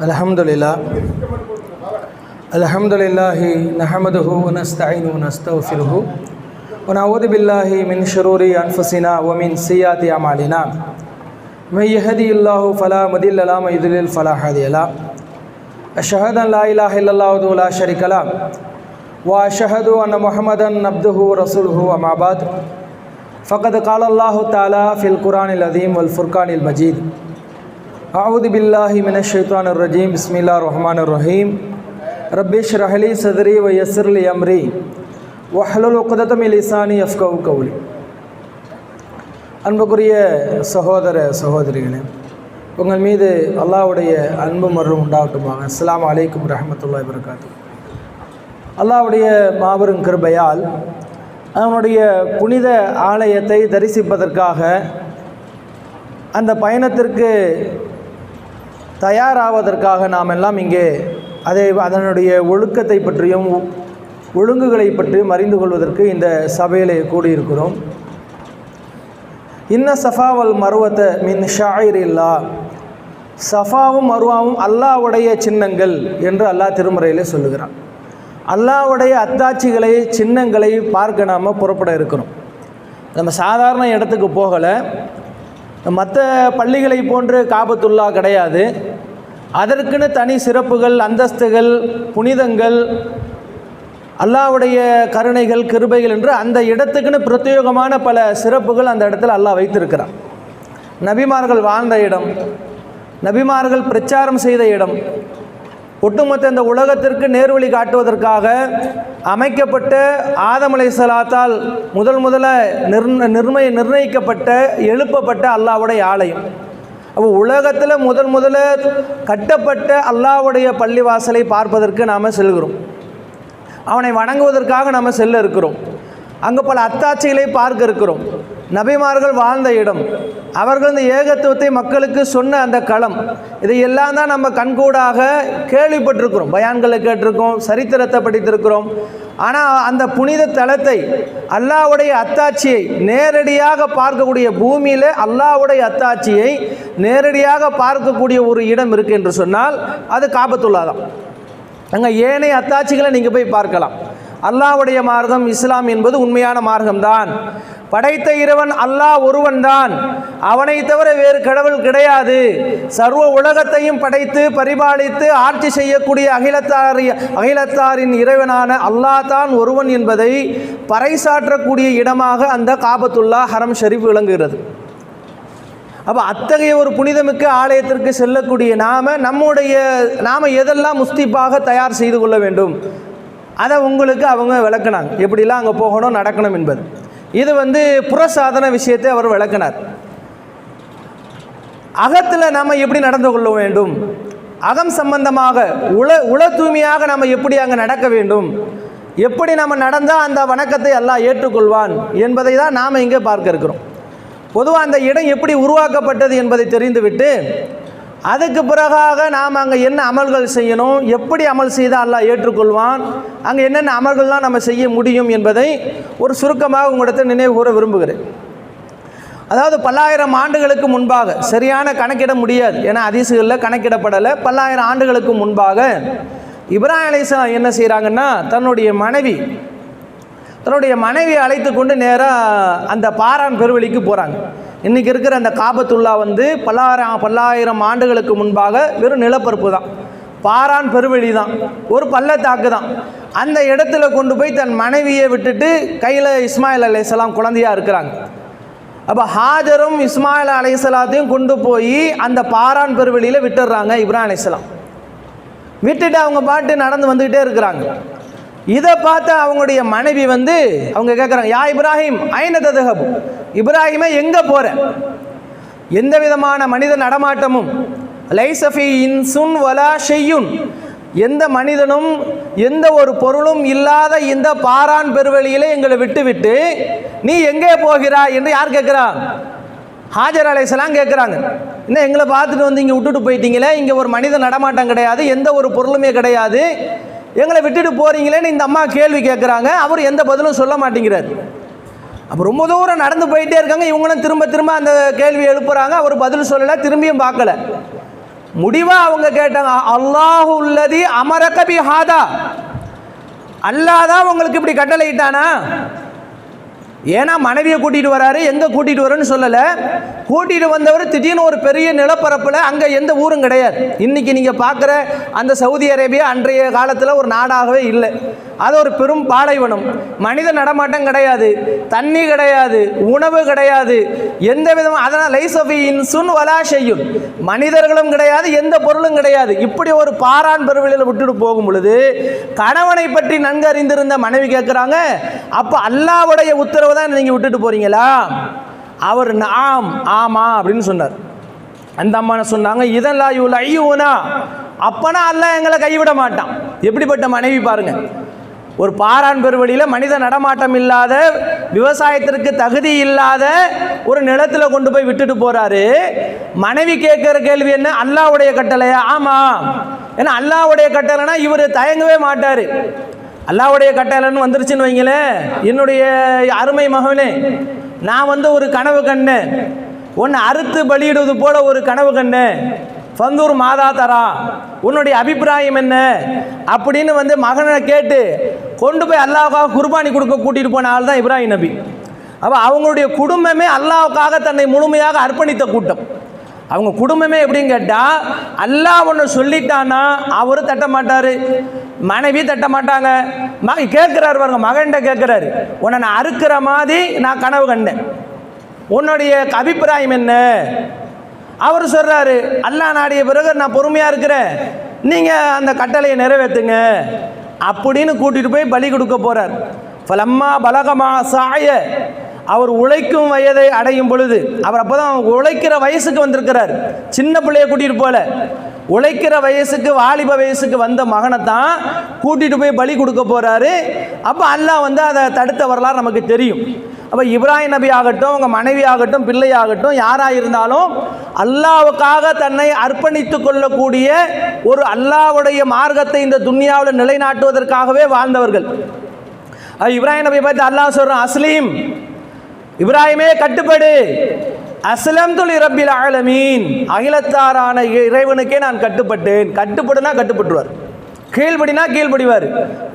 Alhamdulillah. Alhamdulillahi nahmaduhu wa nasta'inuhu wa nastaghfiruhu wa na'udhu billahi min shururi anfusina wa min sayyiati a'malina. Man yahdihillahu fala mudilla lahu wa man yudlil fala hadiya lahu. Ashhadu an la ilaha illallah wahdahu la sharika lahu wa ashhadu anna Muhammadan abduhu wa rasuluhu wa ma ba'd. Faqad qala Allahu ta'ala fil Qur'anil azim wal furqanil majid. A'udhu billahi minash shaitanir rajim. Bismillahir rahmanir rahim. Rabbi shrah li sadri wa yassir li amri wahlul 'uqdatam min lisani yafqahu qawli. அன்புக்குரிய சகோதர சகோதரிகளே, உங்கள் மீது அல்லாஹ்வுடைய அன்பு மருளும் உண்டாகட்டுமாக. அஸ்ஸலாமு அலைக்கும் ரஹ்மத்துல்லாஹி வபரகாத்துஹு. அல்லாஹ்வுடைய மாபெரும் கிருபையால் அவனுடைய புனித ஆலயத்தை தரிசிப்பதற்காக அந்த பயணத்திற்கு தயாராவதற்காக நாம் எல்லாம் இங்கே அதனுடைய ஒழுக்கத்தை பற்றியும் ஒழுங்குகளை பற்றியும் அறிந்து கொள்வதற்கு இந்த சபையிலே கூடியிருக்கிறோம். இன்ன சஃபாவல் மருவத்தை மின் ஷாயிரில்லா, சஃபாவும் மருவாவும் அல்லாஹ்வுடைய சின்னங்கள் என்று அல்லாஹ் திருமறையிலே சொல்லுகிறான். அல்லாஹ்வுடைய அத்தாட்சிகளை சின்னங்களை பார்க்க நாம் புறப்பட இருக்கிறோம். நம்ம சாதாரண இடத்துக்கு போகலை. மற்ற பள்ளிகளை போன்று காபத்துல்லா கிடையாது. அதற்குன்னு தனி சிறப்புகள், அந்தஸ்துகள், புனிதங்கள், அல்லாஹ்வுடைய கருணைகள், கிருபைகள் என்று அந்த இடத்துக்குன்னு பிரத்யேகமான பல சிறப்புகள் அந்த இடத்துல அல்லாஹ் வைத்திருக்கிறான். நபிமார்கள் வாழ்ந்த இடம், நபிமார்கள் பிரச்சாரம் செய்த இடம், ஒட்டுமொத்த இந்த உலகத்திற்கு நேர்வழி காட்டுவதற்காக அமைக்கப்பட்ட ஆதம் அலைஹிஸ்ஸலாத்தால் முதல்ல நிர்ணயிக்கப்பட்ட எழுப்பப்பட்ட அல்லாஹ்வுடைய ஆலயம். அப்போ உலகத்தில் முதல்ல கட்டப்பட்ட அல்லாஹ்வுடைய பள்ளிவாசலை பார்ப்பதற்கு நாம் செல்கிறோம். அவனை வணங்குவதற்காக நாம் செல்ல இருக்கிறோம். அங்கே பல அத்தாட்சிகளை பார்க்க இருக்கிறோம். நபிமார்கள் வாழ்ந்த இடம், அவர்கள் இந்த ஏகத்துவத்தை மக்களுக்கு சொன்ன அந்த களம், இதையெல்லாம் தான் நம்ம கண்கூடாக கேள்விப்பட்டிருக்கிறோம், பயான்களை கேட்டிருக்கோம், சரித்திரத்தை படித்திருக்கிறோம். ஆனால் அந்த புனித தலத்தை, அல்லாஹ்வுடைய அத்தாட்சியை நேரடியாக பார்க்கக்கூடிய, பூமியில் அல்லாஹ்வுடைய அத்தாட்சியை நேரடியாக பார்க்கக்கூடிய ஒரு இடம் இருக்குது என்று சொன்னால் அது காபத்துல்லா தான். அங்கே ஏனைய அத்தாட்சிகளை நீங்கள் போய் பார்க்கலாம். அல்லாஹ்வுடைய மார்க்கம் இஸ்லாம் என்பது உண்மையான மார்க்கம்தான். படைத்த இறைவன் அல்லாஹ் ஒருவன் தான், அவனை தவிர வேறு கடவுள் கிடையாது. சர்வ உலகத்தையும் படைத்து பரிபாலித்து ஆட்சி செய்யக்கூடிய அகிலத்தாரின் இறைவனான அல்லாஹ் தான் ஒருவன் என்பதை பறைசாற்றக்கூடிய இடமாக அந்த காபத்துல்லா ஹரம் ஷரீஃப் விளங்குகிறது. அப்போ அத்தகைய ஒரு புனிதமிக்க ஆலயத்திற்கு செல்லக்கூடிய நாம் எதெல்லாம் முஸ்தீப்பாக தயார் செய்து கொள்ள வேண்டும், அதை உங்களுக்கு அவங்க விளக்குனாங்க. எப்படிலாம் அங்கே போகணும், நடக்கணும் என்பது. இது புறசாதன விஷயத்தை அவர் விளக்கினார். அகத்தில் நாம் எப்படி நடந்து கொள்ள வேண்டும், அகம் சம்பந்தமாக உள தூய்மையாக நாம் எப்படி அங்கே நடக்க வேண்டும், எப்படி நம்ம நடந்தால் அந்த வணக்கத்தை அல்லாஹ் ஏற்றுக்கொள்வான் என்பதை தான் நாம் இங்கே பார்க்க இருக்கிறோம். பொதுவாக அந்த இடம் எப்படி உருவாக்கப்பட்டது என்பதை தெரிந்துவிட்டு அதுக்கு பிறகாக நாம் அங்கே என்ன அமல்கள் செய்யணும், எப்படி அமல் செய்தால் அல்லாஹ் ஏற்றுக்கொள்வான், அங்கே என்னென்ன அமல்கள்லாம் நம்ம செய்ய முடியும் என்பதை ஒரு சுருக்கமாக உங்களிடத்தை நினைவு கூற விரும்புகிறேன். அதாவது பல்லாயிரம் ஆண்டுகளுக்கு முன்பாக, சரியான கணக்கிட முடியாது, ஏன்னா ஹதீஸ்களில் கணக்கிடப்படலை, பல்லாயிரம் ஆண்டுகளுக்கு முன்பாக இப்ராஹிம் அலைஹிஸ்ஸலாம் என்ன செய்கிறாங்கன்னா, தன்னுடைய மனைவியை அழைத்து கொண்டு நேராக அந்த பாரான் பெருவெளிக்கு போகிறாங்க. இன்றைக்கி இருக்கிற அந்த காபத்துல்லா பல்லாயிரம் ஆண்டுகளுக்கு முன்பாக வெறும் நிலப்பரப்பு தான், பாரான் பெருவெளி தான், ஒரு பள்ளத்தாக்கு தான். அந்த இடத்துல கொண்டு போய் தன் மனைவியை விட்டுட்டு கையில் இஸ்மாயில் அலைஹிஸ்ஸலாம் குழந்தையாக இருக்கிறாங்க. அப்போ ஹாஜரும் இஸ்மாயில் அலைஹிஸ்ஸலாத்தையும் கொண்டு போய் அந்த பாரான் பெருவெளியில் விட்டுடுறாங்க இப்ராஹிம் அலைஹிஸ்ஸலாம். விட்டுட்டு அவங்க பாட்டு நடந்து வந்துக்கிட்டே இருக்கிறாங்க. இதை பார்த்து அவங்களுடைய மனைவி அவங்க கேட்குறாங்க, யா இப்ராஹிம் ஐன ததுஹபு, இப்ராஹிமை எங்கே போகிற, எந்த விதமான மனித நடமாட்டமும், லைசஃபி இன்சுன் வலா ஷையுன், எந்த மனிதனும் எந்த ஒரு பொருளும் இல்லாத இந்த பாரான் பெருவெளியிலே எங்களை விட்டு நீ எங்கே போகிறாய் என்று யார் கேட்குறா? ஹாஜர் அலைஹிஸ்ஸலாம் கேட்குறாங்க. இன்னும் எங்களை பார்த்துட்டு இங்கே விட்டுட்டு போயிட்டீங்களே, இங்கே ஒரு மனித நடமாட்டம் கிடையாது, எந்த ஒரு பொருளுமே கிடையாது, எங்களை விட்டுட்டு போகிறீங்களேன்னு இந்த அம்மா கேள்வி கேட்குறாங்க. அவர் எந்த பதிலும் சொல்ல மாட்டேங்கிறார். அப்போ ரொம்ப தூரம் நடந்து போயிட்டே இருக்காங்க. இவங்களும் திரும்ப திரும்ப அந்த கேள்வி எழுப்புறாங்க. அவர் பதில் சொல்லலை, திரும்பியும் பார்க்கல. முடிவாக அவங்க கேட்டாங்க, அல்லாஹு அல்லதி அமரக பிஹாதா, அல்லாஹ் தான் உங்களுக்கு இப்படி கட்டளை இட்டானா? ஏன்னா மனைவியை கூட்டிகிட்டு வராரு, எங்கே கூட்டிகிட்டு வரேன்னு சொல்லலை. கூட்டிகிட்டு வந்தவர் திடீர்னு ஒரு பெரிய நிலப்பரப்பில், அங்கே எந்த ஊரும் கிடையாது. இன்றைக்கி நீங்கள் பார்க்குற அந்த சவுதி அரேபியா அன்றைய காலத்தில் ஒரு நாடாகவே இல்லை. அது ஒரு பெரும் பாலைவனம். மனித நடமாட்டம் கிடையாது, தண்ணி கிடையாது, உணவு கிடையாது, எந்த விதமாக. அதனால் லைசஃபி இன்சுன் வலா ஷையுன், மனிதர்களும் கிடையாது, எந்த பொருளும் கிடையாது. இப்படி ஒரு பாரான் பெருவெளியில் விட்டுட்டு போகும் பொழுது கணவனை பற்றி நன்கு அறிந்திருந்த மனைவி கேட்குறாங்க, அப்போ அல்லாஹ்வுடைய உத்தரவு தான் நீங்கள் விட்டுட்டு போறீங்களா? அவர் நாம் ஆமா அப்படின்னு சொன்னார். அந்த அம்மா சொன்னாங்க, இதெல்லாம் இவ்வளோ ஐயோனா, அப்பனா அல்லாஹ் எங்களை கைவிட மாட்டான். எப்படிப்பட்ட மனைவி பாருங்க. ஒரு பாரான் பெருவெளியில் மனித நடமாட்டம் இல்லாத, விவசாயத்திற்கு தகுதி இல்லாத ஒரு நிலத்தில் கொண்டு போய் விட்டுட்டு போறாரு. மனைவி கேட்குற கேள்வி என்ன? அல்லாஹ்வுடைய கட்டளையா? ஆமாம். ஏன்னா அல்லாஹ்வுடைய கட்டளைனா இவர் தயங்கவே மாட்டார். அல்லாஹ்வுடைய கட்டளைன்னு வந்துருச்சுன்னு வைங்களேன், என்னுடைய அருமை மகனே, நான் ஒரு கனவு கண்டேன், உன்னை அறுத்து பலியிடுவது போல ஒரு கனவு கண்டேன், ஃபந்தூர் மாதா தரா, உன்னுடைய அபிப்பிராயம் என்ன அப்படின்னு மகனை கேட்டு கொண்டு போய் அல்லாஹ்வுக்காக குர்பானி கொடுக்க கூட்டிகிட்டு போன ஆள் தான் இப்ராஹிம் நபி. அப்போ அவங்களுடைய குடும்பமே அல்லாஹ்வுக்காக தன்னை முழுமையாக அர்ப்பணித்த கூட்டம். அவங்க குடும்பமே எப்படின்னு கேட்டால், அல்லாஹ் ஒன்று சொல்லிட்டான்னா அவர் தட்ட மாட்டார், மனைவி தட்ட மாட்டாங்க. கேட்குறாரு பாருங்க, மகன்கிட்ட கேட்குறாரு, உன்னை நான் அறுக்கிற மாதிரி நான் கனவு கண்டேன், உன்னுடைய அபிப்பிராயம் என்ன? அவர் சொல்கிறாரு, அல்லாஹ் நாடிய பிறகு நான் பொறுமையாக இருக்கிறேன், நீங்கள் அந்த கட்டளையை நிறைவேற்றுங்க அப்படின்னு கூட்டிகிட்டு போய் பலி கொடுக்க போகிறார். ஃபலம்மா பலகமா சாய, அவர் உழைக்கும் வயதை அடையும் பொழுது, அவர் அப்போ தான் உழைக்கிற வயசுக்கு வந்திருக்கிறார். சின்ன பிள்ளைய கூட்டிகிட்டு போல, உழைக்கிற வயசுக்கு, வாலிப வயசுக்கு வந்த மகனை தான் கூட்டிகிட்டு போய் பலி கொடுக்க போகிறாரு. அப்போ அல்லாஹ் அதை தடுத்த வரலாறு நமக்கு தெரியும். அப்போ இப்ராஹிம் நபி ஆகட்டும், அவங்க மனைவி ஆகட்டும், பிள்ளை ஆகட்டும், யாராக இருந்தாலும் அல்லாஹ்வுக்காக தன்னை அர்ப்பணித்து கொள்ளக்கூடிய ஒரு அல்லாஹ்வுடைய மார்க்கத்தை இந்த துன்யாவில் நிலைநாட்டுவதற்காகவே வாழ்ந்தவர்கள். இப்ராஹிம் நபி பார்த்து அல்லாஹ் சொல்கிறான், அஸ்லீம், இப்ராஹிமே கட்டுப்படு, அஸ்லம் துலி ரப்பில் ஆலமீன், அகிலத்தாரான இறைவனுக்கே நான் கட்டுப்பட்டேன். கட்டுப்படுனா கட்டுப்பட்டுவார், கீழ்படினா கீழ்படிவார்,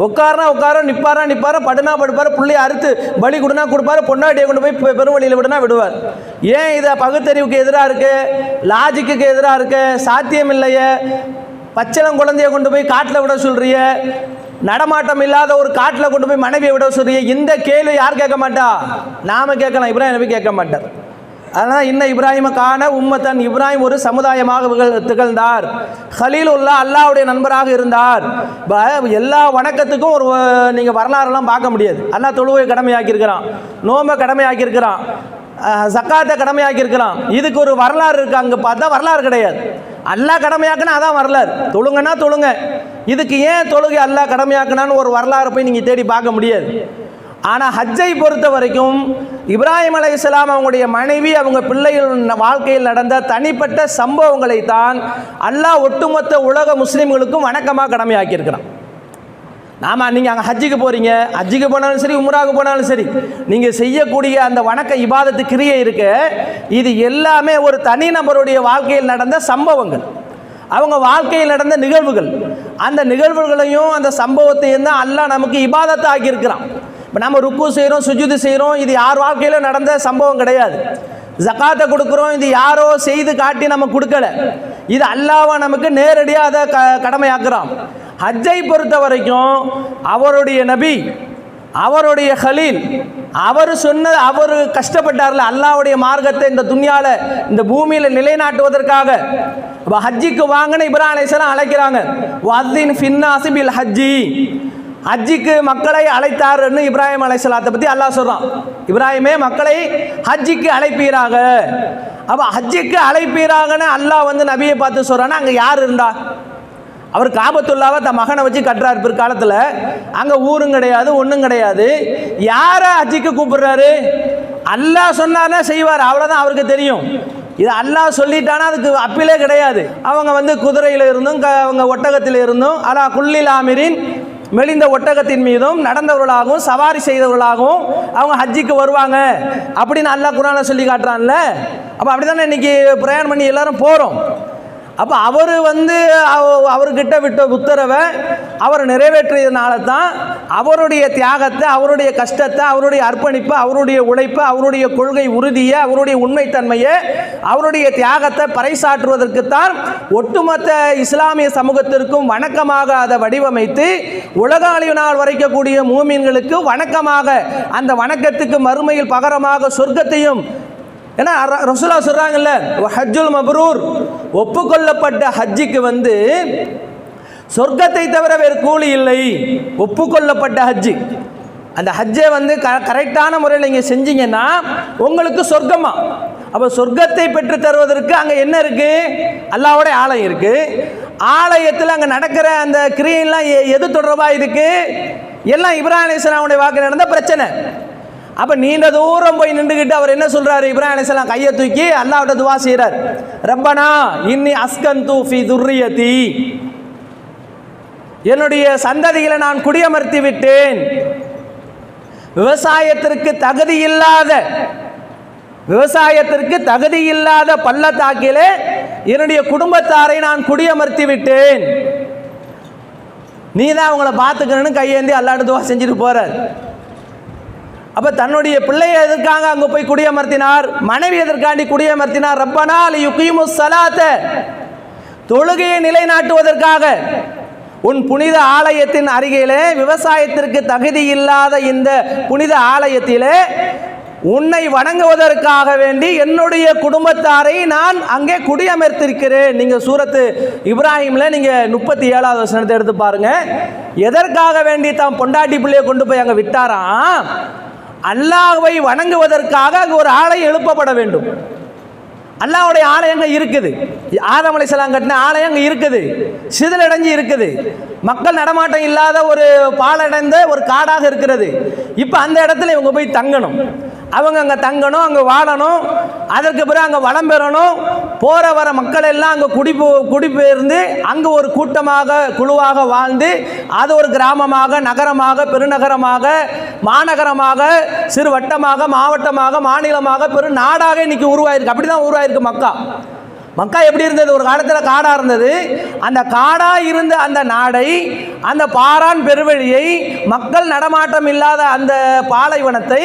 உட்காரனா உட்கார, நிப்பாரா நிப்பார, படுனா படுப்பார், பிள்ளைய அறுத்து பலி கொடுனா கொடுப்பார், பொன்னாட்டியை கொண்டு போய் பெருவழியில் விடுனா விடுவார். ஏன் இதை பகுத்தறிவுக்கு எதிராக இருக்கு, லாஜிக்கு எதிராக இருக்கு, சாத்தியம் இல்லையே? பச்சளம் குழந்தைய கொண்டு போய் காட்டில் விட சொல்றிய, நடமாட்டம் இல்லாத ஒரு காட்டில் கொண்டு போய் மனைவியை விட சொல்றிய, இந்த கேள்வி யார் கேட்க மாட்டா? நாம கேட்கலாம், இப்ராஹிம் நபி கேட்க மாட்டார். அதனால் இன்ன இப்ராஹிமுக்கான உம்மத்தன், இப்ராஹிம் ஒரு சமுதாயமாக திகழ்ந்தார், ஹலீலுல்லா அல்லாஹ்வுடைய நண்பராக இருந்தார். எல்லா வணக்கத்துக்கும் ஒரு நீங்கள் வரலாறுலாம் பார்க்க முடியாது. அல்லாஹ் தொழுவை கடமையாக்கியிருக்கிறான், நோம்பை கடமையாக்கியிருக்கிறான், ஜக்காத்தை கடமையாக்கியிருக்கிறான். இதுக்கு ஒரு வரலாறு இருக்குது. அங்கே பார்த்தா வரலாறு கிடையாது. அல்லாஹ் கடமையாக்குனா அதான் வரலாறு. தொழுங்கன்னா தொழுங்க, இதுக்கு ஏன் தொழுகை அல்லாஹ் கடமையாக்குனான்னு ஒரு வரலாறு போய் நீங்கள் தேடி பார்க்க முடியாது. ஆனால் ஹஜ்ஜை பொறுத்த வரைக்கும் இப்ராஹிம் அலைஹிஸ்ஸலாம் அவங்களுடைய மனைவி, அவங்க பிள்ளைகள் வாழ்க்கையில் நடந்த தனிப்பட்ட சம்பவங்களை தான் அல்லாஹ் ஒட்டுமொத்த உலக முஸ்லீம்களுக்கும் வணக்கமாக கடமையாக்கியிருக்கிறான். நீங்கள் அங்கே ஹஜ்ஜுக்கு போகிறீங்க, ஹஜ்ஜுக்கு போனாலும் சரி, உம்ராவுக்கு போனாலும் சரி, நீங்கள் செய்யக்கூடிய அந்த வணக்க இபாதத்து கிரியை இருக்கு, இது எல்லாமே ஒரு தனிநபருடைய வாழ்க்கையில் நடந்த சம்பவங்கள், அவங்க வாழ்க்கையில் நடந்த நிகழ்வுகள். அந்த நிகழ்வுகளையும் அந்த சம்பவத்தையும் தான் அல்லாஹ் நமக்கு இபாதத்தை ஆக்கியிருக்கிறான். இப்போ நம்ம ருக்கு செய்கிறோம், சுஜூது செய்கிறோம், இது யார் வாழ்க்கையில் நடந்த சம்பவம் கிடையாது. ஜக்காத்தை கொடுக்குறோம், இது யாரோ செய்து காட்டி நம்ம கொடுக்கல, இது அல்லாஹ் நமக்கு நேரடியாக அதை கடமையாக்குறான். ஹஜ்ஜை பொறுத்த வரைக்கும் அவருடைய நபி, அவருடைய ஹலீல், அவர் சொன்ன, அவர் கஷ்டப்பட்டார்ல அல்லாஹ்வுடைய மார்க்கத்தை இந்த துன்யால, இந்த பூமியில் நிலைநாட்டுவதற்காக. இப்போ ஹஜ்ஜிக்கு வாங்கின இப்ராஹிம் அலைஹிஸ்ஸலாம் அழைக்கிறாங்க, வஅத்தின் ஃபின்னாஸி பில் ஹஜ்ஜி, ஹஜ்ஜிக்கு மக்களை அழைத்தாருன்னு இப்ராஹிம் அலைஹிஸ்ஸலாத்தை பற்றி அல்லாஹ் சொல்கிறான். இப்ராஹிமே மக்களை ஹஜ்ஜிக்கு அழைப்பீராக. அப்போ ஹஜ்ஜிக்கு அழைப்பீராகன்னு அல்லாஹ் நபியை பார்த்து சொல்கிறான்னா, அங்கே யார் இருந்தா? அவர் காபத்துல்லாவை தன் மகனை வச்சு கட்டுறாரு பிற்காலத்தில். அங்கே ஊரும் கிடையாது, ஒன்றும் கிடையாது. யாரை ஹஜ்ஜிக்கு கூப்பிடுறாரு? அல்லாஹ் சொன்னார்னா செய்வார், அவ்வளோதான் அவருக்கு தெரியும். இது அல்லாஹ் சொல்லிட்டானா அதுக்கு அப்பீலே கிடையாது. அவங்க குதிரையில் இருந்தும் அவங்க ஒட்டகத்தில் இருந்தும் அலா குல்லில் ஆமிரின் மெலிந்த ஒட்டகத்தின் மீதும் நடந்தவர்களாகவும் சவாரி செய்தவர்களாகவும் அவங்க ஹஜ்ஜிக்கு வருவாங்க அப்படின்னு அல்லாஹ் குர்ஆன்ல சொல்லி காட்டுறான்ல. அப்போ அப்படி தானே இன்றைக்கி பிரயாணம் பண்ணி எல்லாரும் போகிறோம். அப்போ அவர் அவர்கிட்ட விட்ட உத்தரவை அவர் நிறைவேற்றியதுனால தான் அவருடைய தியாகத்தை, அவருடைய கஷ்டத்தை, அவருடைய அர்ப்பணிப்பை, அவருடைய உழைப்பை, அவருடைய கொள்கை உறுதியை, அவருடைய உண்மைத்தன்மையை, அவருடைய தியாகத்தை பறைசாற்றுவதற்குத்தான் ஒட்டுமொத்த இஸ்லாமிய சமூகத்திற்கும் வணக்கமாக அதை வடிவமைத்து உலக அழிவு நாள் வரைக்கக்கூடிய மூமின்களுக்கு வணக்கமாக, அந்த வணக்கத்துக்கு மறுமையில் பகரமாக சொர்க்கத்தையும், ஏன்னா ரசூலா சொல்றாங்கல்ல, ஹஜ்ஜுல் மப்ரூர், ஒப்புக்கொள்ளப்பட்ட ஹஜ்ஜிக்கு சொர்க்கத்தை தவிர வேறு கூலி இல்லை. ஒப்புக்கொள்ளப்பட்ட ஹஜ்ஜி, அந்த ஹஜ்ஜை கரெக்டான முறையில் நீங்கள் செஞ்சீங்கன்னா உங்களுக்கு சொர்க்கமா. அப்போ சொர்க்கத்தை பெற்று தருவதற்கு அங்கே என்ன இருக்கு? அல்லாஹ்வுடைய ஆலயம் இருக்கு. ஆலயத்தில் அங்கே நடக்கிற அந்த கிரியெல்லாம் எது தொடர்பாக இருக்கு? எல்லாம் இப்ராஹிம் அலைஹிஸ்ஸலாமுடைய வாக்கு நடந்த பிரச்சனை. அப்போ நீண்ட தூரம் போய் நின்றுக்கிட்டு அவர் என்ன சொல்றாரு? இப்ராஹிம் அலைஹிஸ்ஸலாம் கையை தூக்கி அல்லாஹ்விட்ட துவா செய்கிறார். ரப்பனா இன்னி அஸ்கன்து ஃபி துர்ரியதி, என்னுடைய சந்ததிகளை நான் குடியமர்த்தி விட்டேன். விவசாயத்திற்கு தகுதி இல்லாத பள்ளத்தாக்கிலே என்னுடைய குடும்பத்தாரை நான் குடியமர்த்தி விட்டேன். நீ தான் அவங்கள பார்த்துக்கணும்னு கையேந்தி அல்லாஹ்விட்ட துவா செஞ்சுட்டு போறார். அப்போ தன்னுடைய பிள்ளையை எதற்காக அங்கே போய் குடியமர்த்தினார்? மனைவி எதற்காண்டி குடியமர்த்தினார்? ரப்பனா லியுகீமுஸ் ஸலாத்த, தொழுகையை நிலைநாட்டுவதற்காக. உன் புனித ஆலயத்தின் அருகிலே, விவசாயத்திற்கு தகுதி இல்லாத இந்த புனித ஆலயத்திலே உன்னை வணங்குவதற்காக வேண்டி என்னுடைய குடும்பத்தாரை நான் அங்கே குடியமர்த்திருக்கிறேன். நீங்கள் சூரத்து இப்ராஹிமில் நீங்கள் 37வது வசனத்தை எடுத்து பாருங்க. எதற்காக வேண்டி தான் பொண்டாட்டி பிள்ளையை கொண்டு போய் அங்கே விட்டாராம்? அல்லாஹ்வை வணங்குவதற்காக அங்கே ஒரு ஆலயம் எழுப்பப்பட வேண்டும். அல்லாஹ்வுடைய ஆலயங்கள் இருக்குது. ஆதம் அலைஹிஸ்ஸலாம் கட்டின ஆலயம் இருக்குது, சிதிலடைஞ்சு இருக்குது, மக்கள் நடமாட்டம் இல்லாத ஒரு பாலடைந்த ஒரு காடாக இருக்கிறது. இப்போ அந்த இடத்துல இவங்க போய் தங்கணும், அவங்க அங்கே தங்கணும், அங்கே வாழணும், அதற்கு பிறகு அங்கே வளம் பெறணும். போகிற வர மக்கள் எல்லாம் அங்கே குடிபெயர்ந்து அங்கே ஒரு கூட்டமாக குழுவாக வாழ்ந்து அது ஒரு கிராமமாக, நகரமாக, பெருநகரமாக, மாநகரமாக, சிறு வட்டமாக, மாவட்டமாக, மாநிலமாக, பெரு நாடாக இன்னைக்கு உருவாயிருக்கு. அப்படி தான் உருவாயிருக்கு மக்கா. எப்படி இருந்தது? ஒரு காலத்தில் காடாக இருந்தது. அந்த காடாக இருந்த அந்த நாடை, அந்த பாரான் பெருவெளியை, மக்கள் நடமாட்டம் இல்லாத அந்த பாலைவனத்தை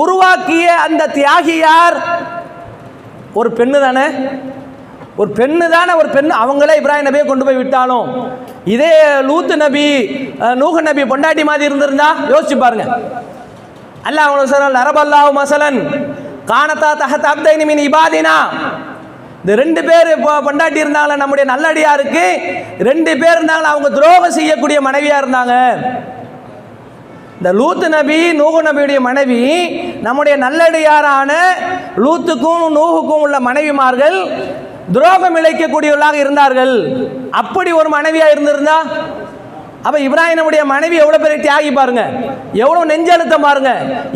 உருவாக்கிய அந்த தியாகி யார்? ஒரு பெண்ணு தானே. ஒரு பெண்ணு. அவங்களே இப்ராஹிம் நபியை கொண்டு போய் விட்டாலும், இதே லூத் நபி, நூஹ் நபி பொண்டாட்டி மாதிரி இருந்திருந்தா யோசிச்சு பாருங்க. அல்லாஹ் சொல்றான், லரபல்லாஹு மஸலன் கானதா தஹத அப்தைனி மின் இபாதினா. இந்த 2 பேர் பொண்டாட்டி இருந்தாங்களே நம்முடைய நல்லடியாருக்கு, 2 பேர் இருந்தாங்களே, அவங்க துரோகம் செய்யக்கூடிய மனைவியா இருந்தாங்க. இந்த லூத் நபி, நூஹ் நபியுடைய மனைவி, நம்முடைய நல்லடியாரான லூத்துக்கும் நூஹுக்கும் உள்ள மனைவிமார்கள் துரோகம் இழைக்கக்கூடியவர்களாக இருந்தார்கள். அப்படி ஒரு மனைவியா இருந்திருந்தா, அப்ப இப்ராஹிமுடைய மனைவி எவ்வளவு பெரிய தியாகி பாருங்க, எவ்வளவு நெஞ்செழுத்தம் பாருங்க,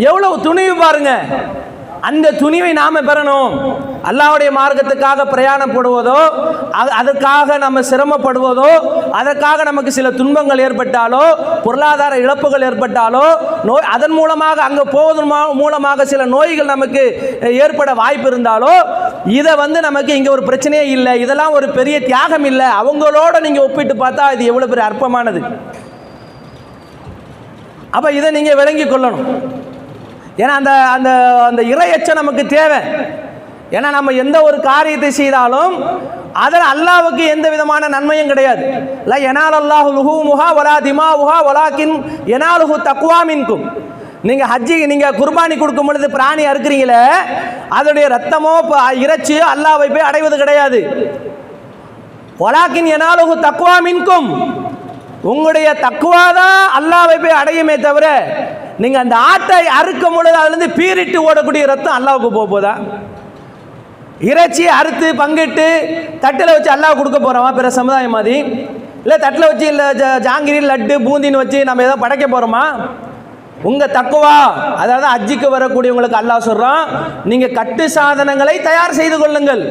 எவ்வளவு துணிவு பாருங்க. அந்த துணிவை நாம பெறணும். அல்லாஹ்வுடைய மார்க்கத்துக்காக பிரயாணப்படுவதோ, அதற்காக நம்ம சிரமப்படுவதோ, அதற்காக நமக்கு சில துன்பங்கள் ஏற்பட்டாலோ, பொருளாதார இழப்புகள் ஏற்பட்டாலோ, அதன் மூலமாக அங்கே போவதன் மூலமாக சில நோய்கள் நமக்கு ஏற்பட வாய்ப்பு இருந்தாலோ, இதை நமக்கு இங்கே ஒரு பிரச்சனையே இல்லை, இதெல்லாம் ஒரு பெரிய தியாகம் இல்லை. அவங்களோட நீங்கள் ஒப்பிட்டு பார்த்தா இது எவ்வளோ பெரிய அற்பமானது. அப்போ இதை நீங்கள் விளங்கி கொள்ளணும். ஏன்னா அந்த அந்த அந்த இறையச்சம் நமக்கு தேவை. ஏன்னா நம்ம எந்த ஒரு காரியத்தை செய்தாலும் அதில் அல்லாஹ்வுக்கு எந்த விதமான நன்மையும் கிடையாது. லா யனாலல்லாஹு லுஹூமுஹா வலா திமாவுஹா வலாக்கின் யனாலுஹு தக்வா மின்கும். நீங்கள் நீங்கள் குர்பானி கொடுக்கும் பொழுது பிராணி அறுக்கிறீங்களே, அதோடைய ரத்தமோ இறைச்சியோ அல்லாஹ்வை போய் அடைவது கிடையாது. வலாக்கின் யனாலுஹு தக்வா மின்கும், உங்களுடைய தக்குவா தான் அல்லாஹ்வை போய் அடையுமே தவிர, நீங்கள் அந்த ஆட்டை அறுக்கும் பொழுது அதுலேருந்து பீரிட்டு ஓடக்கூடிய ரத்தம் அல்லாஹ்வுக்கு போதா? இறைச்சியை அறுத்து பங்கிட்டு தட்டில் வச்சு அல்லாஹ் கொடுக்க போகிறோமா பிற சமுதாயம் மாதிரி? இல்லை தட்டில் வச்சு, இல்லை ஜாங்கிரி லட்டு பூந்தின்னு வச்சு நம்ம ஏதோ படைக்க போகிறோமா? உங்கள் தக்குவா, அதாவது ஹஜ்ஜுக்கு வரக்கூடியவங்களுக்கு அல்லாஹ் சொல்கிறான், நீங்கள் கட்டு சாதனங்களை தயார் செய்து கொள்ளுங்கள்.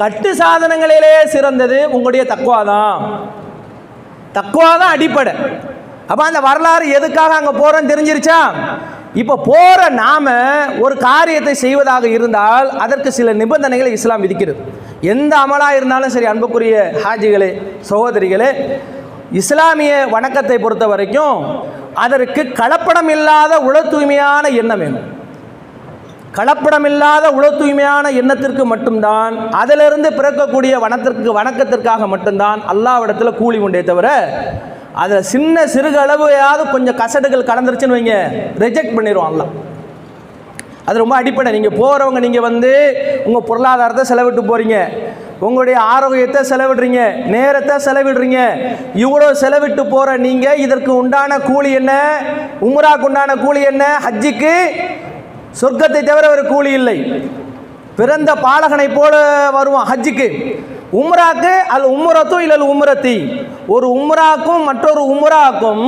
கட்டு சாதனங்களிலே சிறந்தது உங்களுடைய தக்குவா தான். தக்குவா தான் அடிப்படை. அப்போ அந்த வரலாறு எதுக்காக அங்கே போகிறோன்னு தெரிஞ்சிருச்சா? இப்போ போகிற நாம ஒரு காரியத்தை செய்வதாக இருந்தால் அதற்கு சில நிபந்தனைகளை இஸ்லாம் விதிக்கிறது. எந்த அமலாக இருந்தாலும் சரி, அன்புக்குரிய ஹாஜிகளே, சகோதரிகளே, இஸ்லாமிய வணக்கத்தை பொறுத்த வரைக்கும் அதற்கு கலப்படம் இல்லாத உள தூய்மையான எண்ணம் வேணும். கலப்படமில்லாத உள தூய்மையான எண்ணத்திற்கு மட்டும்தான், அதிலிருந்து பிறக்கக்கூடிய வணக்கத்திற்காக மட்டும்தான் அல்லாஹ்விடத்தில் கூலி உண்டே தவிர, அதில் சின்ன சிறுக அளவையாவது கொஞ்சம் கசடுகள் கலந்துருச்சுன்னு வைங்க, ரிஜெக்ட் பண்ணிடுவோம் அல்லாஹ். அது ரொம்ப அடிப்படை. நீங்கள் போகிறவங்க, நீங்கள் வந்து உங்கள் பொருளாதாரத்தை செலவிட்டு போகிறீங்க, உங்களுடைய ஆரோக்கியத்தை செலவிடுறீங்க, நேரத்தை செலவிடுறீங்க. இவ்வளோ செலவிட்டு போகிற நீங்கள் இதற்கு உண்டான கூலி என்ன? உம்ராக்கு உண்டான கூலி என்ன? ஹஜ்ஜிக்கு சொர்க்கத்தை தவிர ஒரு கூலி இல்லை. பிறந்த பாலகனை போல வருவான் ஹஜ்ஜுக்கு. உம்ராக்கு அல் உம்ரத்தும் இல்லல் உம்ரத்தி, ஒரு உம்ராக்கும் மற்றொரு உம்ராக்கும்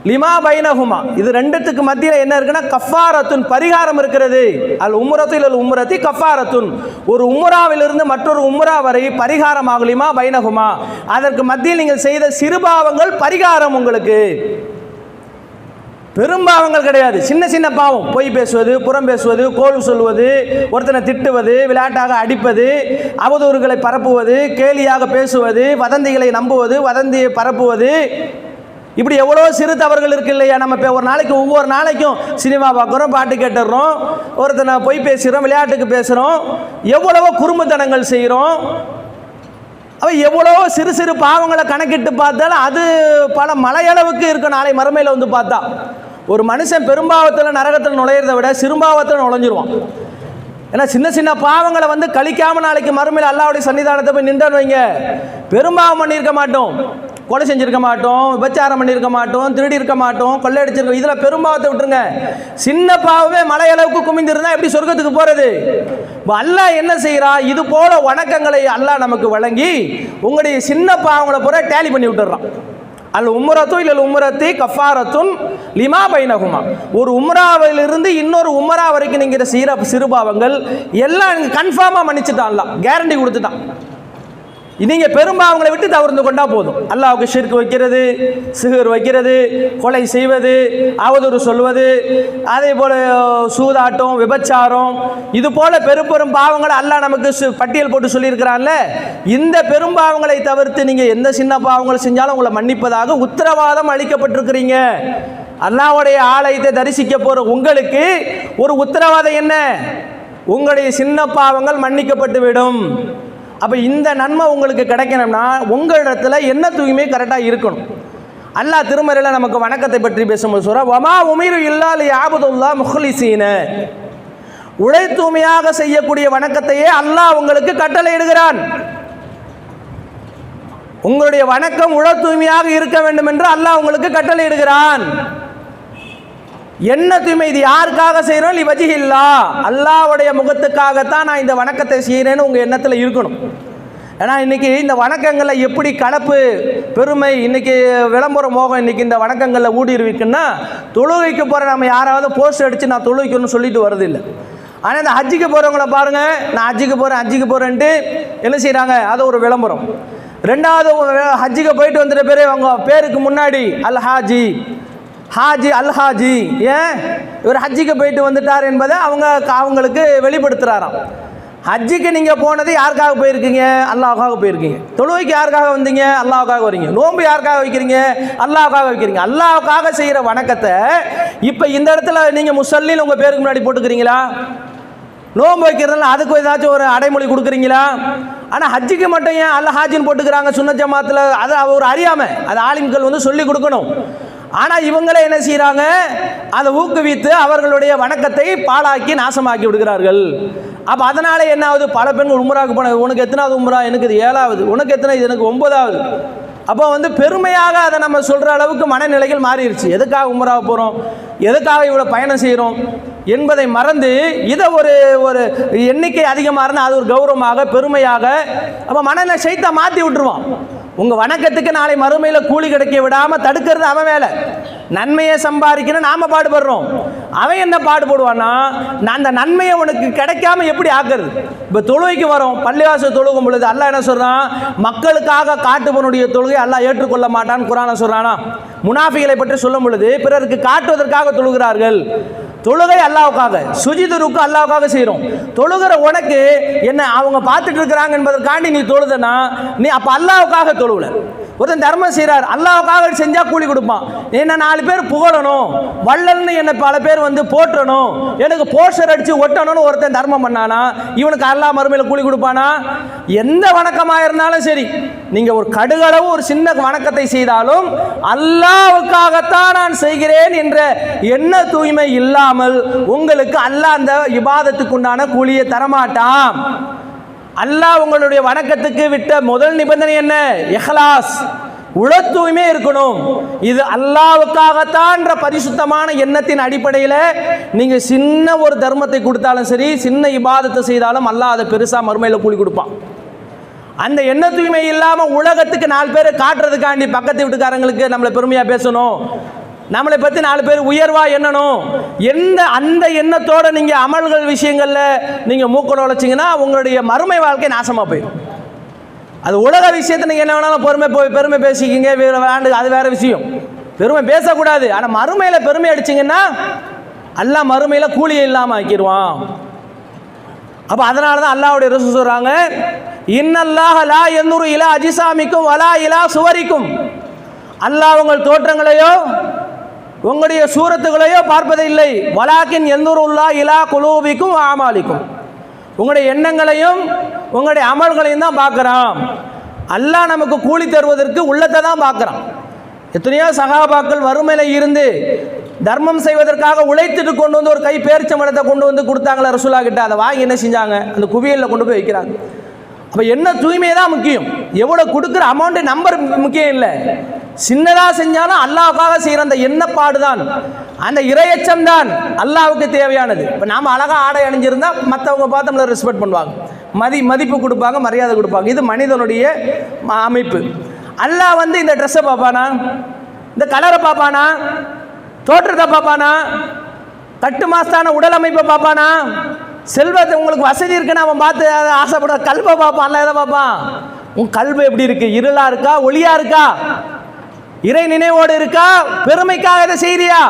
லிமா பைனஹுமா, இது ரெண்டுத்துக்கு மத்தியில் என்ன இருக்குன்னா கஃபாரத்துன், பரிகாரம் இருக்கிறது. அல் உம்ரத்து இல்லல் உம்ரத்தி கஃபாரத்துன், ஒரு உம்ராவிலிருந்து மற்றொரு உம்ரா வரை பரிகாரமாகும். லிமா பைனஹுமா, அதற்கு மத்தியில் நீங்கள் செய்த சிறுபாவங்கள் பரிகாரம் உங்களுக்கு. பெரும்பாவங்கள் கிடையாது, சின்ன சின்ன பாவம். பொய் பேசுவது, புறம் பேசுவது, கோல் சொல்வது, ஒருத்தனை திட்டுவது, விளையாட்டாக அடிப்பது, அவதூறுகளை பரப்புவது, கேலியாக பேசுவது, வதந்திகளை நம்புவது, வதந்தியை பரப்புவது, இப்படி எவ்வளோ சிறு தவறுகள் இருக்கு இல்லையா? நம்ம இப்போ ஒரு நாளைக்கு ஒவ்வொரு நாளைக்கும் சினிமா பார்க்குறோம், பாட்டு கேட்டுடுறோம், ஒருத்தனை பொய் பேசுகிறோம், விளையாட்டுக்கு பேசுகிறோம், எவ்வளவோ குறும்புத்தனங்கள் செய்கிறோம். அவன் எவ்வளோ சிறு சிறு பாவங்களை கணக்கிட்டு பார்த்தாலும் அது பல மலையளவுக்கு இருக்கும். நாளை மறுமையில் வந்து பார்த்தா ஒரு மனுஷன் பெரும்பாவத்தில் நரகத்தில் நுழையிறதை விட சிறுபாவத்தில் நுழைஞ்சிருவான். ஏன்னா சின்ன சின்ன பாவங்களை வந்து கழிக்காமல் நாளைக்கு மறுமையில் அல்லாஹ்வுடைய சன்னிதானத்தை போய் நின்றுன்னு வைங்க, பெரும்பாவம் பண்ணியிருக்க மாட்டோம், கொலை செஞ்சிருக்க மாட்டோம், விபச்சாரம் பண்ணியிருக்க மாட்டோம், திருடி இருக்க மாட்டோம், கொள்ளையடிச்சிருக்கோம், இதில் பெரும்பாவத்தை விட்டுருங்க. சின்ன பாவமே மலையளவுக்கு குமிந்திருந்தா எப்படி சொர்க்கத்துக்கு போகிறது? அல்லாஹ் என்ன செய்கிறா? இது போல வணக்கங்களை அல்லாஹ் நமக்கு வழங்கி உங்களுடைய சின்ன பாவங்களை பூரா டேலி பண்ணி விட்டுறான். அல் உம்ரத்து இல்லல் உம்ரத்தி கஃபாரத்துன் லிமா பைனஹுமா, ஒரு உம்ராவிலிருந்து இன்னொரு உம்ரா வரைக்கும் நீங்கள் செய்கிற சிறுபாவங்கள் எல்லாம் கன்ஃபார்மாக மன்னிச்சுட்டான், அல்லாஹ் கேரண்டி கொடுத்துட்டான். நீங்கள் பெரும்பாவங்களை விட்டு தவிர்த்து கொண்டா போதும். அல்லாஹ்வுக்கு ஷிர்க் வைக்கிறது, சிஹர் வைக்கிறது, கொலை செய்வது, அவதூறு சொல்வது, அதே போல் சூதாட்டம், விபச்சாரம், இது போல பெரும் பாவங்களை அல்லாஹ் நமக்கு பட்டியல் போட்டு சொல்லியிருக்கிறான்ல. இந்த பெரும்பாவங்களை தவிர்த்து நீங்கள் எந்த சின்ன பாவங்கள் செஞ்சாலும் உங்களை மன்னிப்பதாக உத்தரவாதம் அளிக்கப்பட்டிருக்கிறீங்க. அல்லாஹ்வுடைய ஆலயத்தை தரிசிக்க போகிற உங்களுக்கு ஒரு உத்தரவாதம் என்ன? உங்களுடைய சின்ன பாவங்கள் மன்னிக்கப்பட்டு விடும். அப்போ இந்த நன்மை உங்களுக்கு கிடைக்கணும்னா உங்களிடத்துல என்ன தூய்மை கரெக்டாக இருக்கணும். அல்லாஹ் திருமறையில் நமக்கு வணக்கத்தை பற்றி பேசும்போது சொல்ற, வமா உமிரு இல்லா லியஅபுதுல்லாஹ் முஹ்லிஸீன, உடை தூய்மையாக செய்யக்கூடிய வணக்கத்தையே அல்லாஹ் உங்களுக்கு கட்டளையிடுகிறான். உங்களுடைய வணக்கம் உடை தூய்மையாக இருக்க வேண்டும் என்று அல்லாஹ் உங்களுக்கு கட்டளையிடுகிறான். என்ன தூய்மை? இது யாருக்காக செய்கிறோம்? லிவஜிஹில்லா, அல்லாஹ்வுடைய முகத்துக்காகத்தான் நான் இந்த வணக்கத்தை செய்கிறேன்னு உங்கள் எண்ணத்தில் இருக்கணும். ஏன்னா இன்றைக்கி இந்த வணக்கங்களில் எப்படி கலப்பு பெருமை, இன்றைக்கி விளம்பர மோகம் இன்றைக்கி இந்த வணக்கங்களில் ஊடுருவிக்குன்னா, தொழுகைக்கு போகிற நம்ம யாராவது போஸ்ட் அடித்து நான் தொழுகைக்கணும்னு சொல்லிட்டு வரதில்லை. ஆனால் இந்த ஹஜ்ஜுக்கு போகிறவங்கள பாருங்கள், நான் ஹஜ்ஜுக்கு போகிறேன்ட்டு என்ன செய்கிறாங்க? அது ஒரு விளம்பரம். ரெண்டாவது ஹஜ்ஜுக்கு போயிட்டு வந்துட்ட பேர் அவங்க பேருக்கு முன்னாடி அல் ஹாஜி, ஹாஜி அல் ஹாஜி, ஏன் இவர் ஹஜ்ஜிக்கு போயிட்டு வந்துட்டார் என்பதை அவங்களுக்கு வெளிப்படுத்துகிறாராம். ஹஜ்ஜிக்கு நீங்கள் போனது யாருக்காக போயிருக்கீங்க? அல்லாஹ்வுக்காக போயிருக்கீங்க. தொழுகைக்கு யாருக்காக வந்தீங்க? அல்லாஹ்வுக்காக வரீங்க. நோன்பு யாருக்காக வைக்கிறீங்க? அல்லாஹ்வுக்காக வைக்கிறீங்க. அல்லாஹ்வுக்காக செய்கிற வணக்கத்தை இப்போ இந்த இடத்துல நீங்கள் முசல்லின்னு உங்கள் பேருக்கு முன்னாடி போட்டுக்கிறீங்களா? நோன்பு வைக்கிறதுனால அதுக்கு ஏதாச்சும் ஒரு அடைமொழி கொடுக்குறீங்களா? ஆனால் ஹஜ்ஜிக்கு மட்டும் ஏன் அல் ஹாஜின்னு போட்டுக்கிறாங்க சுன்னத் ஜமாத்தில்? அது அவர் அறியாமல், அது ஆலிம்கள் வந்து சொல்லி கொடுக்கணும். ஆனால் இவங்களே என்ன செய்கிறாங்க? அதை ஊக்குவித்து அவர்களுடைய வணக்கத்தை பாழாக்கி நாசமாக்கி விடுகிறார்கள். அப்போ அதனால என்ன ஆகுது? பல பெண்கள் உம்ராவுக்கு போன, உனக்கு எத்தனாவது உம்ரா? எனக்கு இது 7வது. உனக்கு எத்தனை? இது எனக்கு 9வது. அப்போ வந்து பெருமையாக அதை நம்ம சொல்கிற அளவுக்கு மனநிலைகள் மாறிடுச்சு. எதுக்காக உம்ராவை போகிறோம், எதுக்காக இவ்வளோ பயணம் செய்கிறோம் என்பதை மறந்து இதை ஒரு எண்ணிக்கை அதிகமாக இருந்தால் அது ஒரு கௌரவமாக, பெருமையாக, அப்போ மனநிலை சைத்தான் மாற்றி விட்டுருவான். உங்கள் வணக்கத்துக்கு நாளை மறுமையில் கூலி கிடைக்க விடாமல் தடுக்கிறது அவன் வேலை. நன்மையை சம்பாதிக்கணும் நாம பாடுபடுறோம். அவன் என்ன பாடுபடுவான்னா, நான் அந்த நன்மையை உனக்கு கிடைக்காம எப்படி ஆக்குறது. இப்போ தொழுகைக்கு வரோம், பள்ளிவாசல் தொழுகும் பொழுது அல்லாஹ் என்ன சொல்றான், மக்களுக்காக காட்டுபவனுடைய தொழுகை அல்லாஹ் ஏற்றுக்கொள்ள மாட்டான்னு குர்ஆன்ல சொல்றானா. முனாஃபிகளை பற்றி சொல்லும் பொழுது பிறருக்கு காட்டுவதற்காக தொழுகிறார்கள். தொழுகை அல்லாஹ்வுக்காக, சுஜிதுருக்கு அல்லாஹ்வுக்காக செய்கிறோம். தொழுகிற உனக்கு என்ன அவங்க பார்த்துட்டு இருக்கிறாங்க என்பதற்காண்டி நீ தொழுதனா, நீ அப்போ அல்லாஹ்வுக்காக தொழுவல. ஒருத்தன் தர்மம் செய்கிறார், அல்லாஹ்வுக்காக செஞ்சால் கூலி கொடுப்பான். என்ன 4 பேர் புகழணும், வள்ளல்னு என்ன பல பேர் வந்து போற்றணும், எனக்கு போஸ்டர் அடித்து ஒட்டணும்னு ஒருத்தன் தர்மம் பண்ணானா இவனுக்கு அல்லாஹ் மறுமையில் கூலி கொடுப்பானா? எந்த வணக்கமாக இருந்தாலும் சரி, நீங்கள் ஒரு கடுகளவு ஒரு சின்ன வணக்கத்தை செய்தாலும் அல்லாஹ்வுக்காகத்தான் நான் செய்கிறேன் என்ற எண்ண தூய்மை இல்லாமல் உங்களுக்கு அல்லாஹ் அந்த இபாதத்துக்கு உண்டான கூலியை தரமாட்டான். அல்லாஹ் உங்களுடைய வணக்கத்துக்கு விட்ட முதல் நிபந்தனை என்ன? இஹ்லாஸ், உள தூய்மை இருக்கணும். இது அல்லாஹ்வுக்காகத்தான் பரிசுத்தமான எண்ணத்தின் அடிப்படையில் நீங்கள் சின்ன ஒரு தர்மத்தை கொடுத்தாலும் சரி, சின்ன இபாதத்தை செய்தாலும் அல்லாஹ் அதை பெருசாக மறுமையில் கூலி கொடுப்பான். அந்த எண்ண தூய்மை இல்லாமல் உலகத்துக்கு 4 பேரை காட்டுறதுக்காண்டி பக்கத்து வீட்டுக்காரங்களுக்கு நம்மளை பெருமையாக பேசணும், நம்மளை பற்றி 4 பேர் உயர்வாக எண்ணணும், அந்த எண்ணத்தோடு நீங்கள் அமல்கள் விஷயங்களில் நீங்கள் மூக்க நுழைச்சிங்கன்னா உங்களுடைய மறுமை வாழ்க்கை நாசமாக போயிடும். அது உலக விஷயத்தை நீங்கள் என்ன வேணாலும் பெருமை பேசிக்கிங்க, விளையாண்டு, அது வேறு விஷயம். பெருமை பேசக்கூடாது. ஆனால் மறுமையில் பெருமை அடிச்சிங்கன்னா அல்லாஹ் மறுமையில் கூலியை இல்லாமல் ஆக்கிடுவான். அப்போ அதனால தான் அல்லாஹ்வுடைய ரசூல் சொல்கிறாங்க, இன்னல்லாஹ லா யன்துரு இலா அஜ்சாமிக்கும் வலா இலா சுவரிக்கும். அல்லாஹ் உங்கள் தோற்றங்களையோ உங்களுடைய சூரத்துகளையோ பார்ப்பதில்லை. வலாக்கின் யன்துருல்லா இலா குலூபிக்கும் ஆமாலிக்கும். உங்களுடைய எண்ணங்களையும் உங்களுடைய அமல்களையும் தான் பார்க்குறான். அல்லாஹ் நமக்கு கூலி தருவதற்கு உள்ளத்தை தான் பார்க்குறான். எத்தனையோ சகாபாக்கள் வறுமையில் இருந்து தர்மம் செய்வதற்காக உழைத்துட்டு கொண்டு வந்து ஒரு கை பேரிச்சம்பழத்தை கொண்டு வந்து கொடுத்தாங்களே ரசூலா கிட்ட. அதை வாங்கி என்ன செஞ்சாங்க, அந்த குவியலில் கொண்டு போய் வைக்கிறாங்க. அப்போ என்ன தூய்மை தான் முக்கியம், எவ்வளோ கொடுக்குற அமௌண்ட்டு நம்பர் முக்கியம் இல்லை. சின்னதாக செஞ்சாலும் அல்லாஹ்வுக்காக செய்கிற அந்த எண்ணப்பாடு தான், அந்த இறையச்சம் தான் அல்லாஹ்வுக்கு தேவையானது. இப்போ நாம் அழகாக ஆடை அணிஞ்சிருந்தால் மற்றவங்க பார்த்து நம்மளை ரெஸ்பெக்ட் பண்ணுவாங்க, மதிப்பு கொடுப்பாங்க, மரியாதை கொடுப்பாங்க. இது மனிதனுடைய அமைப்பு. அல்லாஹ் வந்து இந்த ட்ரெஸ்ஸை பார்ப்பானா, இந்த கலரை பார்ப்பானா, தோற்றத்தை பார்ப்பானா, கட்டு மாஸ்தான உடல் அமைப்பை பார்ப்பானா, செல்வத்தை உங்களுக்கு வசதி இருக்குன்னு அவன் பார்த்து ஆசைப்பட கல்வை பார்ப்பான். அல்ல எதை பார்ப்பான், உன் கல்வி எப்படி இருக்கு, இருளா இருக்கா ஒளியா இருக்கா, இறை நினைவோடு இருக்கா, பெருமைக்காக இதை செய்யறியா?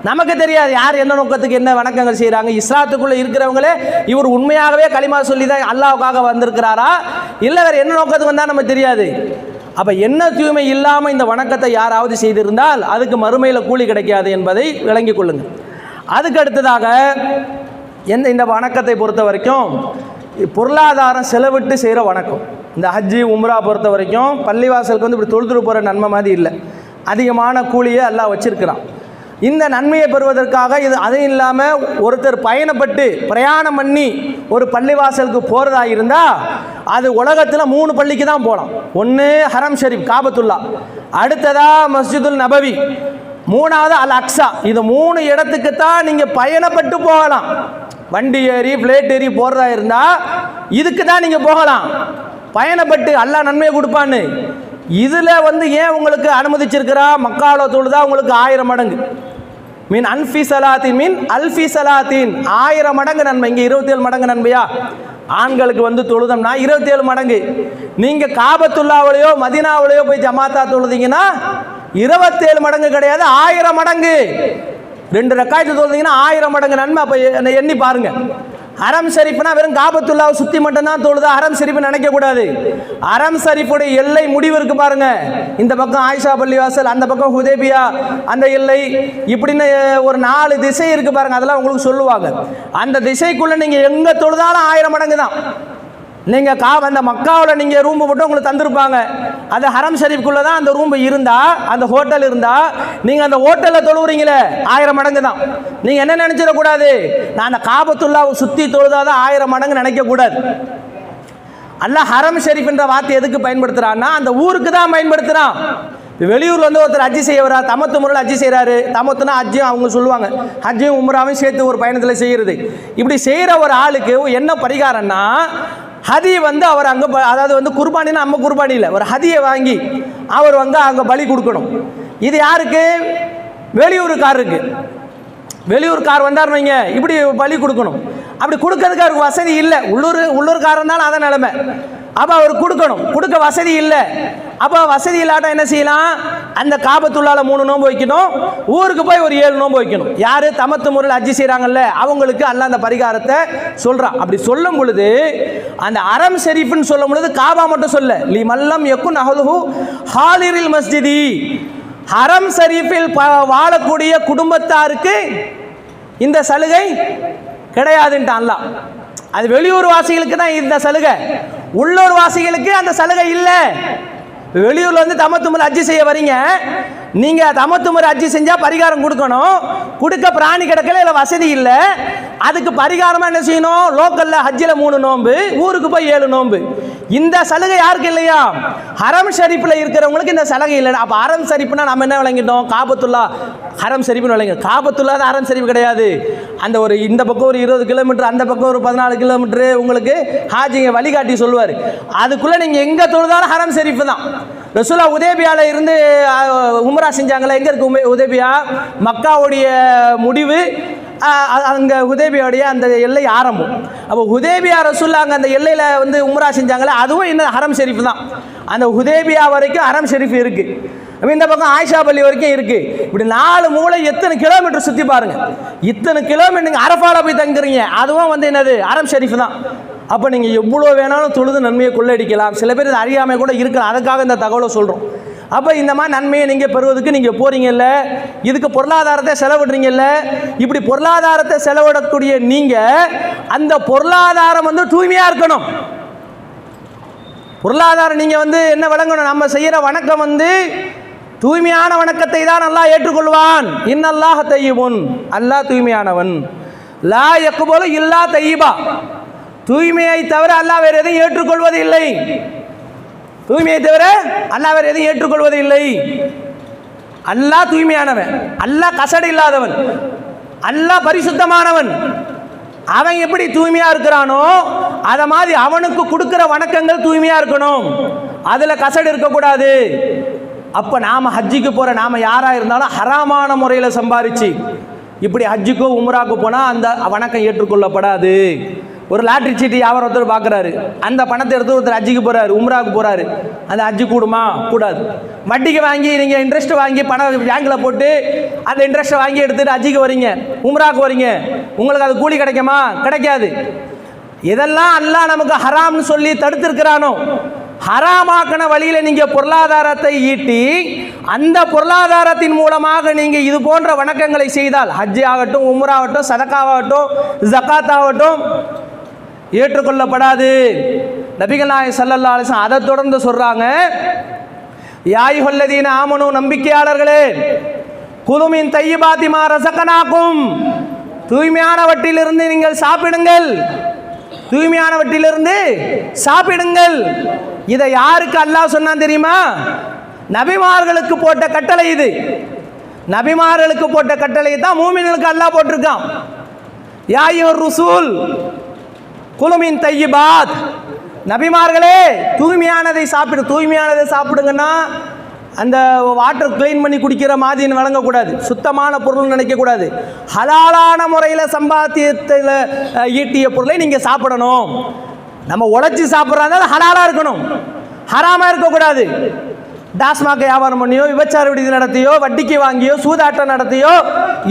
நமக்கு தெரியாது யார் என்ன நோக்கத்துக்கு என்ன வணக்கங்கள் செய்கிறாங்க. இஸ்லாத்துக்குள்ளே இருக்கிறவங்களே இவர் உண்மையாகவே களிமா சொல்லி தான் அல்லாஹ்வுக்காக வந்திருக்கிறாரா இல்லை வேறு என்ன நோக்கத்துக்கு வந்தால் நமக்கு தெரியாது. அப்போ என்ன தூய்மை இல்லாமல் இந்த வணக்கத்தை யாராவது செய்திருந்தால் அதுக்கு மறுமையில் கூலி கிடைக்காது என்பதை விளங்கிக் கொள்ளுங்கள். அதுக்கு அடுத்ததாக இந்த வணக்கத்தை பொறுத்த வரைக்கும் பொருளாதாரம் செலவிட்டு செய்கிற வணக்கம். இந்த ஹஜ்ஜி உம்ரா பொறுத்த வரைக்கும் பள்ளிவாசலுக்கு வந்து இப்படி தொழுதுட்டு போகிற நன்மை மாதிரி இல்லை, அதிகமான கூலியை எல்லாம் வச்சிருக்கிறான். இந்த நன்மையை பெறுவதற்காக அதுவும் இல்லாமல் ஒருத்தர் பயணப்பட்டு பிரயாணம் பண்ணி ஒரு பள்ளிவாசலுக்கு போகிறதா இருந்தால் அது உலகத்தில் 3 பள்ளிக்கு தான் போகலாம். ஒன்று ஹரம் ஷரீப் காபத்துல்லா, அடுத்ததா மஸ்ஜிதுல் நபவி, 3வது அல் அக்ஸா. இது 3 இடத்துக்கு தான் நீங்கள் பயணப்பட்டு போகலாம். வண்டி ஏறி ஃப்ளைட் ஏறி போகிறதா இருந்தால் இதுக்கு தான் நீங்கள் போகலாம். பயணப்பட்டு அல்லாஹ் நன்மையை கொடுப்பான்னு இதில் வந்து ஏன் உங்களுக்கு அனுமதிச்சிருக்கிறா, மக்கால தொழுதா உங்களுக்கு 1000 மடங்கு, மீன் அன்ஃபி சலாத்தின் மீன் அல்ஃபி சலாத்தின் 1000 மடங்கு நன்மை. இங்கே 27 மடங்கு நன்மையா? ஆண்களுக்கு வந்து தொழுதம்னா 27 மடங்கு. நீங்கள் காபத்துல்லாவிலையோ மதீனாவிலையோ போய் ஜமாத்தா தொழுதிங்கன்னா 27 மடங்கு கிடையாது, 1000 மடங்கு. 2 ரக்காயத்து தொழுதிங்கன்னா 1000 மடங்கு நன்மை. அப்போ எண்ணி பாருங்க. ஹரம் ஷரீஃப்னா வெறும் காபத்துல்லாவை சுற்றி மட்டும்தான் தொழுதா ஹரம் ஷரீஃப் நினைக்கக்கூடாது. ஹரம் ஷரீஃபுடைய எல்லை முடிவு இருக்கு பாருங்க. இந்த பக்கம் ஆயிஷா பள்ளிவாசல், அந்த பக்கம் ஹுதைபியா அந்த எல்லை, இப்படின்னு ஒரு 4 திசை இருக்கு பாருங்க. அதெல்லாம் உங்களுக்கு சொல்லுவாங்க. அந்த திசைக்குள்ள நீங்க எங்க தொழுதாலும் 1000 மடங்கு தான். நீங்கள் அந்த மக்காவில் நீங்கள் ரூம்பு போட்டு உங்களுக்கு தந்திருப்பாங்க. அது ஹரம் ஷரீஃப்குள்ளே தான் அந்த ரூம்பு இருந்தால், அந்த ஹோட்டல் இருந்தால் நீங்கள் அந்த ஹோட்டலில் தொழுவுறீங்களே 1000 மடங்கு தான். நீங்கள் என்ன நினச்சிடக்கூடாது, நான் அந்த காபத்துல்லாவை சுற்றி தொழுதாதான் 1000 மடங்கு நினைக்கக்கூடாது. அல்லாஹ் ஹரம் ஷரீஃப் என்ற வார்த்தை எதுக்கு பயன்படுத்துகிறான்னா அந்த ஊருக்கு தான் பயன்படுத்துகிறான். வெளியூரில் வந்து ஒருத்தர் ஹஜ்ஜி செய்ய வரா, தமத்து முறையில் ஹஜ்ஜி செய்கிறாரு. தமத்துனா ஹஜ்ஜும் அவங்க சொல்லுவாங்க, ஹஜ்ஜையும் உம்ராவையும் சேர்த்து ஒரு பயணத்தில் செய்கிறது. இப்படி செய்கிற ஒரு ஆளுக்கு என்ன பரிகாரம்னா ஹதி வந்து அவர் அங்கே, அதாவது வந்து குர்பானின்னா நம்ம குர்பானி இல்லை, ஒரு ஹதியை வாங்கி அவர் வந்து அங்கே பலி கொடுக்கணும். இது யாருக்கு? வெளியூருக்காரருக்கு, வெளியூர்கார் வந்தார் வைங்க, இப்படி பலி கொடுக்கணும். அப்படி கொடுக்கறதுக்கு அவருக்கு வசதி இல்லை. உள்ளூர்காரன் தான் அதான் நிலைமை. அப்போ அவர் கொடுக்கணும், கொடுக்க வசதி இல்லை. அப்போ வசதி இல்லாட்ட என்ன செய்யலாம்? அந்த காபத்துள்ளால 3 நோன்பு வைக்கணும், ஊருக்கு போய் ஒரு 7 நோன்பு வைக்கணும். யார் தமத்து முறையில் ஹஜ்ஜி செய்கிறாங்கல்ல அவங்களுக்கு அல்லாஹ் அந்த பரிகாரத்தை சொல்கிறான். அப்படி சொல்லும் பொழுது அந்த அரம் ஷெரீஃப்னு சொல்லும் பொழுது காபா மட்டும் சொல்ல, லி மல்லம் யக்குன் அஹ்லுஹு ஹாலிரில் மஸ்ஜிதி, ஹரம் ஷரீஃபில் வாழக்கூடிய குடும்பத்தாருக்கு இந்த சலுகை கிடையாதுன்ட்டான் அல்லாஹ். அது வெளியூர் வாசிகளுக்கு தான் இந்த சலுகை, உள்ளூர் வாசிகளுக்கு அந்த சலுகை இல்லை. வெளியூர்ல வந்து தமத்துமுறை ஹஜ்ஜி செய்ய வரீங்க, நீங்க தமத்துமுறை ஹஜ்ஜி செஞ்சா பரிகாரம் கொடுக்கணும். கொடுக்க பிராணி கிடக்கல, இல்லை வசதி இல்லை. அதுக்கு பரிகாரமா என்ன செய்யணும்? லோக்கல்ல ஹஜ்ஜில் 3 நோன்பு, ஊருக்கு போய் 7 நோன்பு. இந்த சலுகை யாருக்கு இல்லையா? ஹரம் ஷரீஃப்ல இருக்கிறவங்களுக்கு இந்த சலுகை இல்லை. அப்ப ஹரம் ஷரீஃப்னா நம்ம என்ன விளங்கிட்டோம்? காபத்துல்லா ஹரம் ஷரீஃப்னு விளங்கிட்டோம். காபத்துல்லா தான் ஹரம் ஷரீஃப் கிடையாது. அந்த ஒரு இந்த பக்கம் ஒரு 20 கிலோமீட்டர், அந்த பக்கம் ஒரு 14 கிலோமீட்டர் உங்களுக்கு ஹாஜிங்க வழிகாட்டி சொல்லுவார். அதுக்குள்ள நீங்க எங்க தொழுதாலும் ஹரம் ஷரீஃப் தான். ரசூலா உதேபியால இருந்து உம்ரா செஞ்சாங்களே, எங்க இருக்கு உதேபியா? மக்காவுடைய முடிவு, அங்கே ஹுதைபியாவுடைய அந்த எல்லை ஆரம்பம். அப்போ ஹுதைபியா ரசூல்லா அங்கே அந்த எல்லையில் வந்து உம்ரா செஞ்சாங்களே, அதுவும் இன்னும் ஹரம் ஷெரீஃப் தான். அந்த ஹுதைபியா வரைக்கும் ஹரம் ஷெரீஃப் இருக்குது. இந்த பக்கம் ஆயிஷா பள்ளி வரைக்கும் இருக்குது. இப்படி 4 மூலை எத்தனை கிலோமீட்டர் சுற்றி பாருங்க. இத்தனை கிலோமீட்டர் நீங்கள் அரஃபால போய் தங்குறீங்க, அதுவும் வந்து என்னது? ஹரம் ஷெரீஃப் தான். அப்போ நீங்கள் எவ்வளோ வேணாலும் தொழுது நன்மையை கொள்ளடிக்கலாம். சில பேர் இது அறியாமல் கூட இருக்கலாம். அதுக்காக இந்த தகவலை சொல்கிறோம். அப்போ இந்த மாதிரி நன்மையை நீங்கள் பெறுவதற்கு நீங்கள் போகிறீங்கல்ல, இதுக்கு பொருளாதாரத்தை செலவிடுறீங்கல்ல, இப்படி பொருளாதாரத்தை செலவிடக்கூடிய நீங்கள் அந்த பொருளாதாரம் வந்து தூய்மையாக இருக்கணும். பொருளாதாரம் நீங்கள் வந்து என்ன விளங்கணும்? நம்ம செய்கிற வணக்கம் வந்து தூய்மையான வணக்கத்தை தான் அல்லாஹ் ஏற்றுக்கொள்வான். இன்னல்லாஹ் தய்யிபுன், அல்லாஹ் தூய்மையானவன். லா யக்பலு இல்லா தய்யிபா, தூய்மையை தவிர அல்லாஹ் வேறு எதையும் ஏற்றுக்கொள்வது இல்லை. தூய்மையை தவிர அல்லாஹ் வேறு எதையும் ஏற்றுக்கொள்வது இல்லை. அல்லாஹ் தூய்மையானவன், அல்லாஹ் கசடு இல்லாதவன், அல்லாஹ் பரிசுத்தமானவன். அவன் எப்படி தூய்மையா இருக்கிறானோ அத மாதிரி அவனுக்கு கொடுக்கிற வணக்கங்கள் தூய்மையா இருக்கணும். அதுல கசடு இருக்கக்கூடாது. அப்ப நாம ஹஜ்ஜிக்கு போற நாம யாரா இருந்தாலும் ஹராமான முறையில் சம்பாரிச்சு இப்படி ஹஜ்ஜுக்கோ உம்ராக்கு போனா அந்த வணக்கம் ஏற்றுக்கொள்ளப்படாது. ஒரு லாட்ரி சீட்டு யாரும் ஒருத்தர் பார்க்குறாரு, அந்த பணத்தை எடுத்து ஒருத்தர் ஹஜ்ஜிக்கு போகிறாரு, உம்ராவுக்கு போகிறாரு, அந்த ஹஜ்ஜு கூடுமா? கூடாது. வட்டிக்கு வாங்கி நீங்கள் இன்ட்ரெஸ்ட் வாங்கி பணம் பேங்கில் போட்டு அந்த இன்ட்ரெஸ்ட்டை வாங்கி எடுத்துகிட்டு ஹஜ்ஜிக்கு வரீங்க, உம்ராவுக்கு வரீங்க, உங்களுக்கு அது கூலி கிடைக்குமா? கிடைக்காது. இதெல்லாம் அல்லாஹ் நமக்கு ஹராம்னு சொல்லி தடுத்திருக்கிறானோ, ஹராமாக்கின வழியில் நீங்கள் பொருளாதாரத்தை ஈட்டி அந்த பொருளாதாரத்தின் மூலமாக நீங்கள் இது போன்ற வணக்கங்களை செய்தால், ஹஜ்ஜி ஆகட்டும், உம்ராகட்டும், சதக்காவாகட்டும், ஜகாத் ஆகட்டும், ஏற்றுக்கொள்ளப்படாது. நபிகள் நாயகம் ஸல்லல்லாஹு அலைஹி வஸல்லம் அதை தொடர்ந்து சொல்றாங்க, யா அய்யுஹல்லதீன ஆமனூ, நம்பிக்கையாளர்களே, குலு மின் தய்யிபாத்தி மா ரஸக்னாக்கும், தூய்மையானவற்றிலிருந்து நீங்கள் சாப்பிடுங்கள், தூய்மையானவற்றிலிருந்து சாப்பிடுங்கள். இதை யாருக்கு அல்லாஹ் சொன்னான் தெரியுமா? நபிமார்களுக்கு போட்ட கட்டளை இது. நபிமார்களுக்கு போட்ட கட்டளை தான் மூமின்களுக்கு அல்லாஹ் போட்டிருக்கான். யா அய்யுர் ரசூல் குலு மின் தய்யிபாத், நபிமார்களே தூய்மையானதை சாப்பிடு. தூய்மையானதை சாப்பிடுங்கன்னா அந்த வாட்டர் கிளீன் பண்ணி குடிக்கிற மாதிரின்னு வழங்கக்கூடாது, சுத்தமான பொருள் நினைக்கக்கூடாது. ஹலாலான முறையில் சம்பாத்தியத்தில் ஈட்டிய பொருளை நீங்கள் சாப்பிடணும். நம்ம உழைச்சி சாப்பிட்றதா ஹலாலாக இருக்கணும், ஹராமாக இருக்கக்கூடாது. டாஸ்மாக் வியாபாரம் பண்ணியோ, விபச்சார விடுதி நடத்தியோ, வட்டிக்கு வாங்கியோ, சூதாட்டம் நடத்தியோ,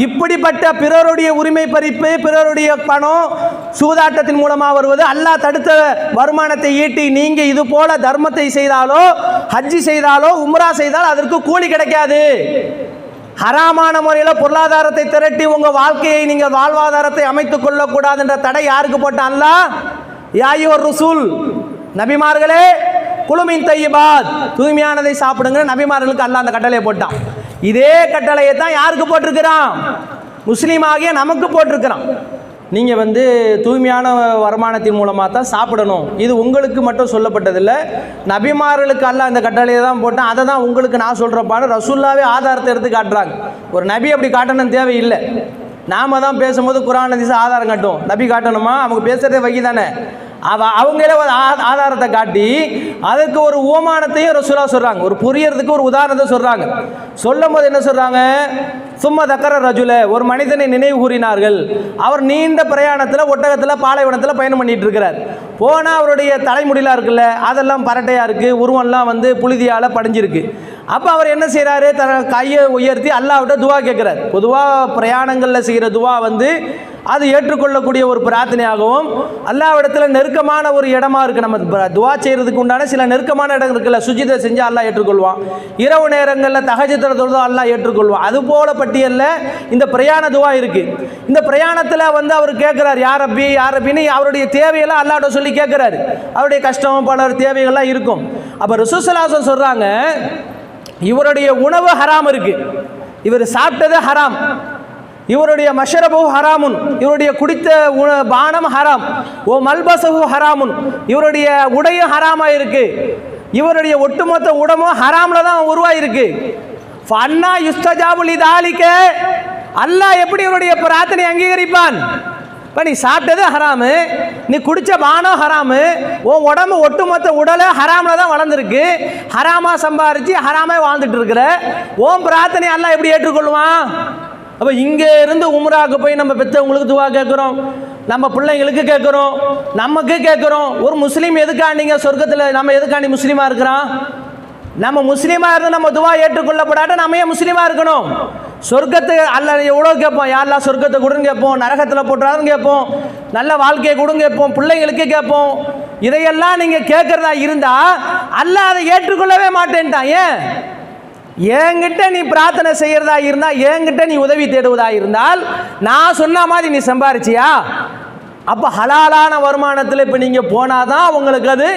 இப்படிப்பட்ட பிறருடைய உரிமை பறிப்பு, பிறருடைய பணம் சூதாட்டத்தின் மூலமாக வருவது, அல்லாஹ் தடுத்த வருமானத்தை ஈட்டி நீங்கள் இது போல தர்மத்தை செய்தாலோ, ஹஜ்ஜி செய்தாலோ, உம்ரா செய்தால் அதற்கு கூலி கிடைக்காது. ஹராமான முறையில் பொருளாதாரத்தை திரட்டி உங்கள் வாழ்க்கையை நீங்கள் வாழ்வாதாரத்தை அமைத்துக் கொள்ளக்கூடாது என்ற தடை யாருக்கு போட்டான்? அல்லாஹ். யா அய்யுர் ரசூல், நபிமார்களே, குலு மின் தய்யிபாத், தூய்மையானதை சாப்பிடுங்க. நபிமார்களுக்கு அல்லாஹ் அந்த கட்டளையை போட்டான். இதே கட்டளையை தான் யாருக்கு போட்டிருக்கிறான்? முஸ்லீம் ஆகிய நமக்கு போட்டிருக்கிறான். நீங்கள் வந்து தூய்மையான வருமானத்தின் மூலமாக தான் சாப்பிடணும். இது உங்களுக்கு மட்டும் சொல்லப்பட்டதில்லை, நபிமார்களுக்கு அல்லாஹ் அந்த கட்டளையை தான் போட்டான். அதை தான் உங்களுக்கு நான் சொல்கிறப்பான்னு ரசூல்லாவே ஆதாரத்தை எடுத்து காட்டுறாங்க. ஒரு நபி அப்படி காட்டணும் தேவையில்லை. நாம தான் பேசும்போது குர்ஆன் ஹதீஸ் ஆதாரம் காட்டும். நபி காட்டணுமா? அவங்க பேசுகிறதே வகி தானே. அவங்களே ஒரு ஆதாரத்தை காட்டி அதுக்கு ஒரு உவமானத்தையும் ரசூலுல்லாஹ் சொல்கிறாங்க. ஒரு புரியறதுக்கு ஒரு உதாரணத்தை சொல்கிறாங்க. சொல்லும் போது என்ன சொல்கிறாங்க, சும்மா தக்கர ரஜுல, ஒரு மனிதனை நினைவு கூறினார்கள். அவர் நீண்ட பிரயாணத்தில் ஒட்டகத்தில் பாலைவனத்தில் பயணம் பண்ணிட்டு இருக்கிறார். போனால் அவருடைய தலைமுடிலாம் இருக்குல்ல, அதெல்லாம் பரட்டையாக இருக்குது, உருவம்லாம் வந்து புழுதியால் படிஞ்சிருக்கு. அப்போ அவர் என்ன செய்கிறாரு, தன் கையை உயர்த்தி அல்லாஹ்விட்ட துவா கேட்குறாரு. பொதுவாக பிரயாணங்களில் செய்கிற துவா வந்து அது ஏற்றுக்கொள்ளக்கூடிய ஒரு பிரார்த்தனையாகவும் அல்லாஹ்விடத்தில் நெருக்கமான ஒரு இடமா இருக்குது. நம்ம துவா செய்கிறதுக்கு உண்டான சில நெருக்கமான இடம் இருக்குல்ல, சுஜிதை செஞ்சால் அல்லாஹ் ஏற்றுக்கொள்வான், இரவு நேரங்களில் தஹஜ்ஜுத் தொழுதோ அல்லாஹ் ஏற்றுக்கொள்வான். அதுபோல பட்டியலில் இந்த பிரயாண துவா இருக்குது. இந்த பிரயாணத்தில் வந்து அவர் கேட்குறாரு, யார் ரப்பி யார் ரப்பின்னு அவருடைய தேவையெல்லாம் அல்லாஹ்விட்ட சொல்லி கேட்குறாரு. அவருடைய கஷ்டம் பல தேவைகள்லாம் இருக்கும். அப்போ ரசூலுல்லாஹி ஸல்லல்லாஹு அலைஹி வஸல்லம் சொல்கிறாங்க, இவருடைய உணவு ஹராம் இருக்கு, இவர் சாப்பிட்டது ஹராம், இவருடைய மஷரபு ஹராமுன், இவருடைய குடித்த பானம் ஹராம், ஓ மல்பசஹு ஹராமுன், இவருடைய உடையும் ஹராமாக இருக்கு, இவருடைய ஒட்டுமொத்த உடம்பும் ஹராமில் தான் உருவாயிருக்கு. ஃபன்னா யுஸ்தஜாபு லிதாலிக, அல்லாஹ் எப்படி இவருடைய பிரார்த்தனை அங்கீகரிப்பான்? இப்போ நீ சாப்பிட்டது ஹராமு, நீ குடித்த பானம் ஹராமு, உன் உடம்பு ஒட்டுமொத்த உடலை ஹராமில் தான் வளர்ந்துருக்கு, ஹராமாக சம்பாரித்து ஹராமாக வாழ்ந்துட்டு இருக்கிற உன் பிரார்த்தனை அல்லாஹ் எப்படி ஏற்றுக்கொள்வான்? அப்போ இங்கே இருந்து உம்ராவுக்கு போய் நம்ம பெற்றவங்களுக்கு துவா கேட்குறோம், நம்ம பிள்ளைங்களுக்கு கேட்குறோம், நமக்கு கேட்குறோம். ஒரு முஸ்லீம் எதுக்காண்டிங்க சொர்க்கத்தில் நம்ம எதுக்காண்டி முஸ்லீமாக இருக்கிறோம்? நம்ம முஸ்லீமாக இருந்து நம்ம துவா ஏற்றுக்கொள்ளப்படாட்ட நம்ம ஏன் முஸ்லீமாக இருக்கணும்? சொர்க்கத்தை அல்ல எவ்வளோ கேட்போம், யாரெல்லாம் சொர்க்கத்தை கொடுன்னு கேட்போம், நரகத்தில் போட்டுறாதுன்னு கேட்போம், நல்ல வாழ்க்கையை கொடுங்க கேட்போம், பிள்ளைங்களுக்கு கேட்போம். இதையெல்லாம் நீங்கள் கேட்குறதா இருந்தால் அல்லாஹ் அதை ஏற்றுக்கொள்ளவே மாட்டேன்ட்டான். என்கிட்ட நீ பிரார்த்தனை செய்கிறதா இருந்தால், என்கிட்ட நீ உதவி தேடுவதா இருந்தால், நான் சொன்ன மாதிரி நீ சம்பாரிச்சியா, அப்போ ஹலாலான வருமானத்தில் இப்போ நீங்கள் போனால் தான் உங்களுக்கு அது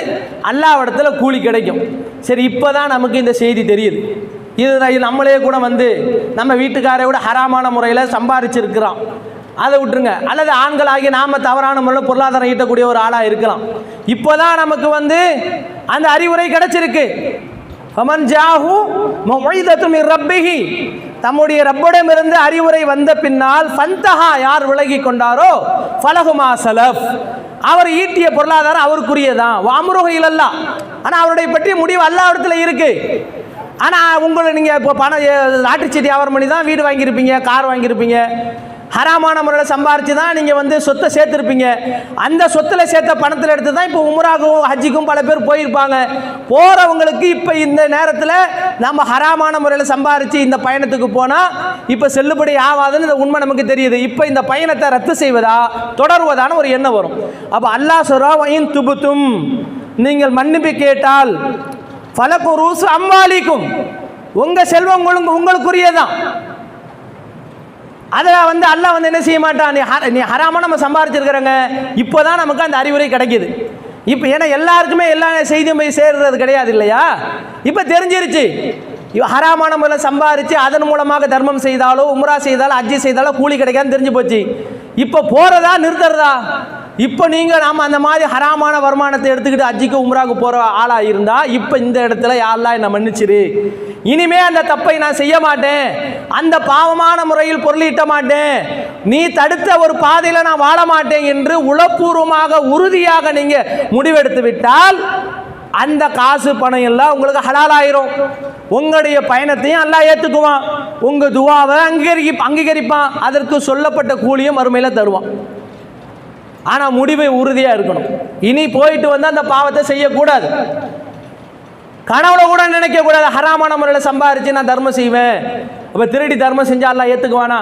அல்லாஹ்விடத்துல கூலி கிடைக்கும். சரி, இப்போ தான் நமக்கு இந்த செய்தி தெரியுது. இது நம்மளே கூட வந்து நம்ம வீட்டுக்காரை விட ஹராமான முறையில் சம்பாரிச்சிருக்கிறோம், அதை விட்டுருங்க. அல்லது ஆண்களாகி நாம் தவறான முறையில் பொருளாதாரம் ஈட்டக்கூடிய ஒரு ஆளாக இருக்கலாம். இப்போ தான் நமக்கு வந்து அந்த அறிவுரை கிடைச்சிருக்கு. ஃபமன் ஜாஹு மௌஇதத்து மின் ரப்பிஹி, தம்முடைய ரப்பிடமிருந்து அறிவுரை வந்த பின்னால் ஃபந்தஹா, யார் விலகி கொண்டாரோ, ஃபலஹுமா ஸலஃப், அவர் ஈட்டிய பொருளாதாரம் அவருக்குரியதான், வஅம்ருஹு இலல்லாஹ், ஆனால் அவருடைய பற்றிய முடிவு அல்லாஹ்விடத்தில் இருக்கு. ஆனால் உங்களை நீங்கள் இப்போ பணம் லாட்டரி சீட்டு வியாபாரம் பண்ணி தான் வீடு வாங்கியிருப்பீங்க, கார் வாங்கியிருப்பீங்க, ஹராமான முறையில் சம்பாரித்து தான் நீங்கள் வந்து சொத்தை சேர்த்துருப்பீங்க. அந்த சொத்தில் சேர்த்த பணத்தில் எடுத்து தான் இப்போ உம்ராவுக்கும் ஹஜ்ஜிக்கும் பல பேர் போயிருப்பாங்க. போகிறவங்களுக்கு இப்போ இந்த நேரத்தில் நம்ம ஹராமான முறையில் சம்பாரித்து இந்த பயணத்துக்கு போனால் இப்போ செல்லுபடி ஆகாதுன்னு இந்த உண்மை நமக்கு தெரியுது. இப்போ இந்த பயணத்தை ரத்து செய்வதா தொடர்வதான ஒரு எண்ணம் வரும். அப்போ அல்லாஹ் சொல்றான், துபுத்தும், நீங்கள் மன்னிப்பு கேட்டால், ஃபலக்கும் ரூசு அம்வாலிக்கும், உங்கள் செல்வம் உங்களுக்குரியதான். அதை வந்து அல்லாஹ் வந்து என்ன செய்ய மாட்டான், நீ ஹராமாக நம்ம சம்பாரிச்சிருக்கிறோங்க, இப்போ தான் நமக்கு அந்த அறிவுரை கிடைக்கிது. இப்போ ஏன்னா எல்லாருக்குமே எல்லா செய்தியும் போய் சேர்றது கிடையாது இல்லையா? இப்போ தெரிஞ்சிருச்சு, ஹராமான முறையில் சம்பாரித்து அதன் மூலமாக தர்மம் செய்தாலோ உம்ரா செய்தாலோ ஹஜ்ஜி செய்தாலோ கூலி கிடைக்காதுன்னு தெரிஞ்சு போச்சு. இப்போ போகிறதா நிறுத்துறதா? இப்போ நீங்கள் நாம் அந்த மாதிரி ஹராமான வருமானத்தை எடுத்துக்கிட்டு ஹஜ்ஜிக்கு உம்ராவுக்கு போகிற ஆளாக இருந்தால், இப்போ இந்த இடத்துல யா அல்லாஹ் என்னை மன்னிச்சிரு, இனிமே அந்த தப்பை நான் செய்ய மாட்டேன், அந்த பாவமான முறையில் பொருளீட்ட மாட்டேன், நீ தடுத்த ஒரு பாதையில் நான் வாழ மாட்டேன் என்று உளப்பூர்வமாக உறுதியாக நீங்கள் முடிவெடுத்து விட்டால், அந்த காசு பணம் எல்லாம் உங்களுக்கு ஹலாலாயிரும். உங்களுடைய பயணத்தையும் அல்லாஹ் ஏற்றுக்குவான், உங்கள் துவாவை அங்கீகரிப்பான், அதற்கு சொல்லப்பட்ட கூலியும் மறுமையில் தருவான். ஆனால் முடிவை உறுதியாக இருக்கணும். இனி போயிட்டு வந்து அந்த பாவத்தை செய்யக்கூடாது, கனவுல கூட நினைக்கக்கூடாது ஹராமான முறையில் சம்பாரித்து நான் தர்மம் செய்வேன். அப்போ திருடி தர்மம் செஞ்சால் அல்லாஹ் ஏற்றுக்குவானா?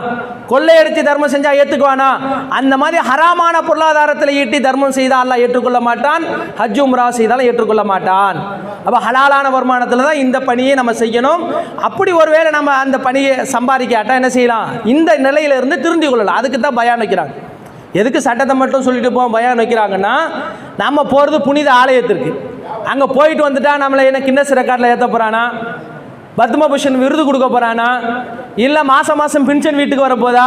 கொள்ளையடித்து தர்மம் செஞ்சால் ஏற்றுக்குவானா? அந்த மாதிரி ஹராமான பொருளாதாரத்தில் ஈட்டி தர்மம் செய்தால் அல்லாஹ் ஏற்றுக்கொள்ள மாட்டான், ஹஜ் உம்ரா செய்தாலும் ஏற்றுக்கொள்ள மாட்டான். அப்போ ஹலாலான வருமானத்தில் தான் இந்த பணியை நம்ம செய்யணும். அப்படி ஒருவேளை நம்ம அந்த பணியை சம்பாதிக்காட்டா என்ன செய்யலாம், இந்த நிலையிலிருந்து திருந்தி கொள்ளலாம். அதுக்கு தான் பயான் வைக்கிறாங்க. எதுக்கு சட்டத்தை மட்டும் சொல்லிட்டு போவோம் பயான் வைக்கிறாங்கன்னா, நம்ம போகிறது புனித ஆலயத்திற்கு, அங்கே போயிட்டு வந்துட்டா நம்மளை என்ன கின்னஸ் ரெக்கார்டில் ஏற்ற போகிறானா, பத்மபூஷன் விருது கொடுக்க போகிறானா, இல்லை மாதம் மாதம் பென்ஷன் வீட்டுக்கு வரப்போதா,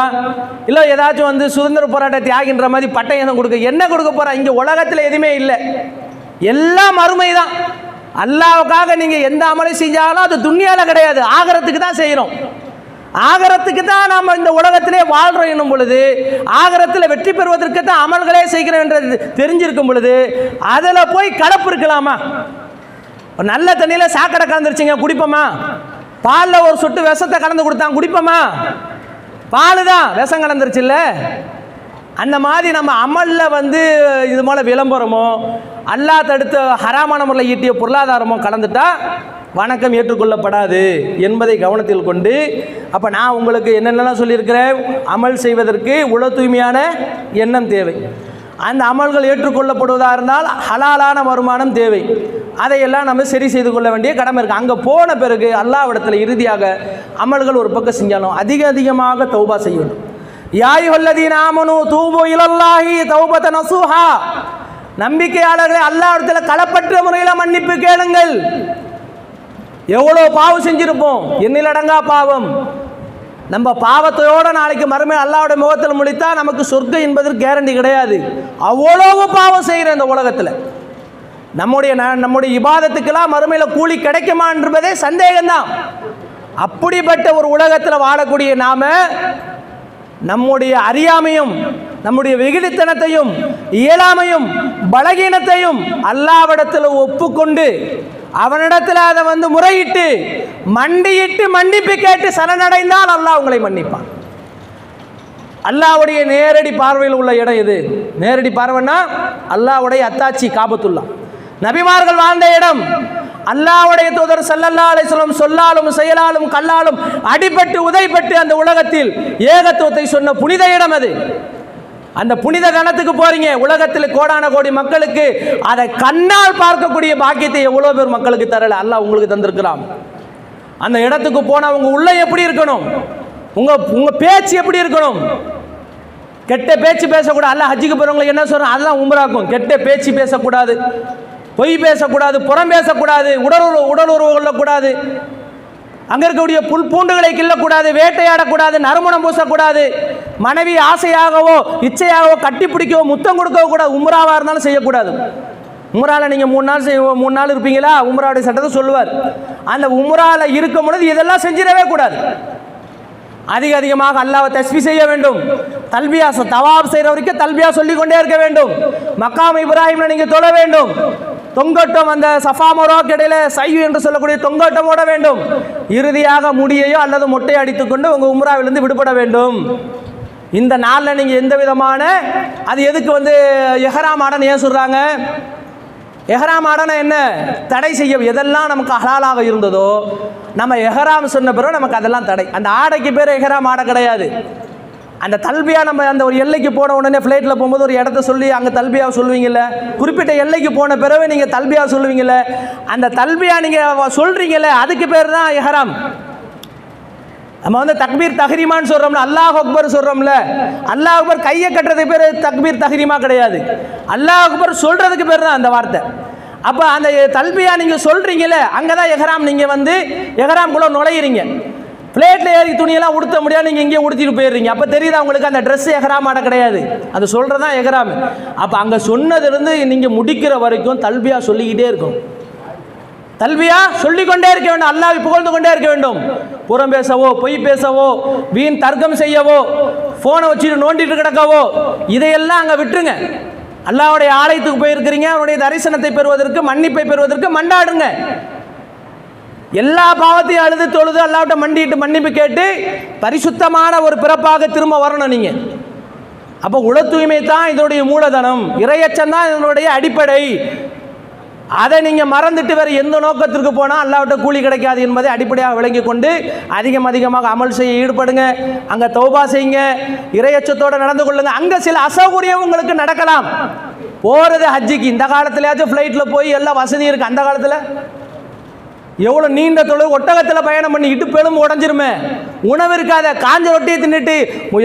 இல்லை ஏதாச்சும் வந்து சுதந்திர போராட்ட தியாகின்ற மாதிரி பட்டம் என்ன கொடுக்க போகிறா? இங்கே உலகத்தில் எதுவுமே இல்லை, எல்லாம் மறுமை தான். அல்லாஹ்வுக்காக நீங்கள் எந்த அமலை செஞ்சாலும் அது துன்யாவில் கிடையாது, ஆகரத்துக்கு தான் செய்கிறோம். ஆகரத்துக்கு தான் நாம் இந்த உலகத்திலே வாழ்கிறோம் என்னும் பொழுது, ஆகரத்தில் வெற்றி பெறுவதற்கு தான் அமல்களே செய்கிறோம் என்று தெரிஞ்சிருக்கும் பொழுது அதில் போய் கலப்பு இருக்கலாமா? நல்ல தண்ணியில் சாக்கடை கலந்துருச்சிங்க, குடிப்போமா? பாலில் ஒரு சொட்டு விஷத்தை கலந்து கொடுத்தாங்க, குடிப்போமா? பால் தான் விஷம் கலந்துருச்சு இல்லை? அந்த மாதிரி நம்ம அமலில் இது போல் விளம்பரமோ அல்லாஹ் தடுத்த ஹராமான முறையில் ஈட்டிய பொருளாதாரமோ கலந்துட்டா வணக்கம் ஏற்றுக்கொள்ளப்படாது என்பதை கவனத்தில் கொண்டு, அப்போ நான் உங்களுக்கு என்னென்னலாம் சொல்லியிருக்கிறேன், அமல் செய்வதற்கு உள தூய்மையான எண்ணம் தேவை. அந்த அமல்கள் ஏற்றுக்கொள்ளப்படுவதாக இருந்தால் ஹலாலான வருமானம் தேவை. அதையெல்லாம் நம்ம சரி செய்து கொள்ள வேண்டிய கடமை இருக்குது. அங்கே போன பிறகு அல்லாஹ்விடத்தில் இறுதியாக அமல்கள் ஒரு பக்கம் செஞ்சாலும் அதிகமாக தௌபா செய்யணும். யா அய்யுஹல்லதீன ஆமனூ தூபு இலல்லாஹி தௌபத்தன் நஸூஹா, நம்பிக்கையாளர்களே அல்லாஹ்விடத்தில் களப்பற்ற முறையில் மன்னிப்பு கேளுங்கள். எவ்வளோ பாவம் செஞ்சிருப்போம், எண்ணிலடங்கா பாவம். நம்ம பாவத்தையோடு நாளைக்கு மறுமையில் அல்லாஹ்வுடைய முகத்தில் முழித்தா நமக்கு சொர்க்கம் என்பதற்கு கேரண்டி கிடையாது. அவ்வளவு பாவம் செய்கிற இந்த உலகத்தில் நம்முடைய இபாதத்துக்கெல்லாம் மறுமையில் கூலி கிடைக்குமா என்பதே சந்தேகம்தான். அப்படிப்பட்ட ஒரு உலகத்தில் வாழக்கூடிய நாம நம்முடைய அறியாமையும் நம்முடைய வெகுளித்தனத்தையும் இயலாமையும் பலகீனத்தையும் அல்லாஹ்விடத்தில் ஒப்புக்கொண்டு அவனிடத்தில் அதை முறையிட்டு மண்டியிட்டு மன்னிப்பு கேட்டு சரணடைந்தால் அல்லாஹ் உங்களை மன்னிப்பான். அல்லாஹ்வுடைய நேரடி பார்வையில் உள்ள இடம் இது. நேரடி பார்வைன்னா அல்லாஹ்வுடைய அத்தாட்சி காபத்துல்லா, நபிமார்கள் வாழ்ந்த இடம். அல்லாஹ்வுடைய தூதர் ஸல்லல்லாஹு அலைஹி வஸல்லம் சொல்லாலும் செயலாலும் கல்லாலும் அடிபட்டு உதைப்பட்டு அந்த உலகத்தில் ஏகத்துவத்தை சொன்ன புனித இடம் அது. அந்த புனித கணத்துக்கு போறீங்க, உலகத்தில் கோடான கோடி மக்களுக்கு அதை கண்ணால் பார்க்கக்கூடிய பாக்கியத்தை எவ்வளோ பேர் மக்களுக்கு தரல, அல்லாஹ் உங்களுக்கு தந்திருக்கிறான். அந்த இடத்துக்கு போனால் உங்க உள்ள எப்படி இருக்கணும், உங்க பேச்சு எப்படி இருக்கணும்? கெட்ட பேச்சு பேசக்கூடாது. அல்லாஹ் ஹஜ்ஜுக்கு போறவங்களுக்கு என்ன சொல்றான், அதெல்லாம் உம்ராக்கும். கெட்ட பேச்சு பேசக்கூடாது, பொய் பேசக்கூடாது, புறம் பேசக்கூடாது, உடலுறவு கொள்ளக்கூடாது, அங்கே இருக்கக்கூடிய புல் பூண்டுகளை கிள்ளக்கூடாது, வேட்டையாடக்கூடாது, நறுமணம் பூசக்கூடாது, மனைவி ஆசையாகவோ இச்சையாகவோ கட்டி பிடிக்கவோ முத்தம் கொடுக்கவோ கூடாது. உம்ராவாக இருந்தாலும் செய்யக்கூடாது. உம்ராவில் நீங்கள் 3 நாள் இருப்பீங்களா, உம்ராவுடைய சட்டத்தை சொல்லுவார். அந்த உம்ராவில் இருக்கும் பொழுது இதெல்லாம் செஞ்சிடவே கூடாது. அதிகமாக அல்லாஹ்வை தஸ்பீஹ் செய்ய வேண்டும். தல்பியா தவாப் செய்கிற வரைக்கும் தல்பியா சொல்லி கொண்டே இருக்க வேண்டும். மக்காம் இப்ராஹிம்ல நீங்கள் தொழ வேண்டும். தொங்கட்டம் அந்த சஃபா மர்வாக்கு இடையில சையு என்று சொல்லக்கூடிய தொங்கட்டம் ஓட வேண்டும். இறுதியாக முடியையோ அல்லது மொட்டையை அடித்துக்கொண்டு உங்கள் உம்ராவிலிருந்து விடுபட வேண்டும். இந்த நாளில் நீங்கள் எந்த விதமான அது எதுக்கு எஹ்ராம் ஆடன்னு ஏன் சொல்கிறாங்க? எஹ்ராம் ஆடனா என்ன, தடை செய்ய எதெல்லாம் நமக்கு ஹலாலாக இருந்ததோ நம்ம எஹ்ராம் சொன்ன பிறகு நமக்கு அதெல்லாம் தடை. அந்த ஆடைக்கு பேர் எஹ்ராம் ஆடை கிடையாது. அந்த தல்பியா நம்ம அந்த ஒரு எல்லைக்கு போன உடனே ஃப்ளைட்டில் போகும்போது ஒரு இடத்த சொல்லி அங்கே தல்பியாவை சொல்லுவீங்கல்ல, குறிப்பிட்ட எல்லைக்கு போன பிறகு நீங்கள் தல்பியா சொல்லுவீங்கல்ல, அந்த தல்பியா நீங்கள் சொல்கிறீங்கல்ல அதுக்கு பேர் தான் எஹ்ராம். நம்ம தக்பீர் தஹ்ரீமான்னு சொல்கிறோம்ல, அல்லாஹ் அக்பர் சொல்கிறோம்ல, அல்லாஹ் அக்பர் கையை கட்டுறதுக்கு பேர் தக்பீர் தஹ்ரீமா கிடையாது. அல்லாஹ் அக்பர் சொல்கிறதுக்கு பேர் தான் அந்த வார்த்தை. அப்போ அந்த தல்பியா நீங்கள் சொல்கிறீங்களே அங்கே தான் எஹ்ராம். நீங்கள் எஹ்ராம்குள்ளே நுழையிறீங்க. பிளேட்டில் ஏறி துணியெல்லாம் உடுத்த முடியாது, நீங்கள் இங்கேயே உடுத்திட்டு போயிடுறீங்க. அப்போ தெரியுதா உங்களுக்கு அந்த ட்ரெஸ் எஹ்ராம் ஆட கிடையாது, அது சொல்கிறது தான் எஹ்ராம். அப்போ அங்கே சொன்னதுலேருந்து நீங்கள் முடிக்கிற வரைக்கும் தல்பியா சொல்லிக்கிட்டே இருக்கும். தல்பியா சொல்லிக்கொண்டே இருக்க வேண்டும், அல்லாஹ்வை புகழ்ந்து கொண்டே இருக்க வேண்டும். புறம் பேசவோ பொய் பேசவோ வீண் தர்க்கம் செய்யவோ ஃபோனை வச்சுட்டு நோண்டிட்டு கிடக்கவோ இதையெல்லாம் அங்கே விட்டுருங்க. அல்லாஹ்வுடைய ஆலயத்துக்கு போயிருக்கிறீங்க, அவனுடைய தரிசனத்தை பெறுவதற்கு மன்னிப்பை பெறுவதற்கு மண்டாடுங்க. எல்லா பாவத்தையும் அழுது தொழுது அல்லாஹ்விட்ட மண்டிட்டு மன்னிப்பு கேட்டு பரிசுத்தமான ஒரு பிறப்பாக திரும்ப வரணும் நீங்கள். அப்போ உள தூய்மை தான் இதனுடைய மூலதனம், இறையச்சம் தான் இதனுடைய அடிப்படை. அதை நீங்கள் மறந்துட்டு வேறு எந்த நோக்கத்திற்கு போனால் அல்லாஹ்விட்ட கூலி கிடைக்காது என்பதை அடிப்படையாக விளங்கி கொண்டு அதிகமாக அமல் செய்ய ஈடுபடுங்க. அங்கே தௌபா செய்யுங்க, இறையச்சத்தோடு நடந்து கொள்ளுங்க. அங்கே சில அசௌகரியம் உங்களுக்கு நடக்கலாம். போகிறது ஹஜ்ஜிக்கு, இந்த காலத்துலயாச்சும் ஃப்ளைட்டில் போய் எல்லாம் வசதி இருக்குது. அந்த காலத்தில் எவ்வளோ நீண்ட தொழில் ஒட்டகத்தில் பயணம் பண்ணி இடுப்பெலும் உடஞ்சிருமே, உணவு இருக்காத, காஞ்ச ரொட்டியை தின்னுட்டு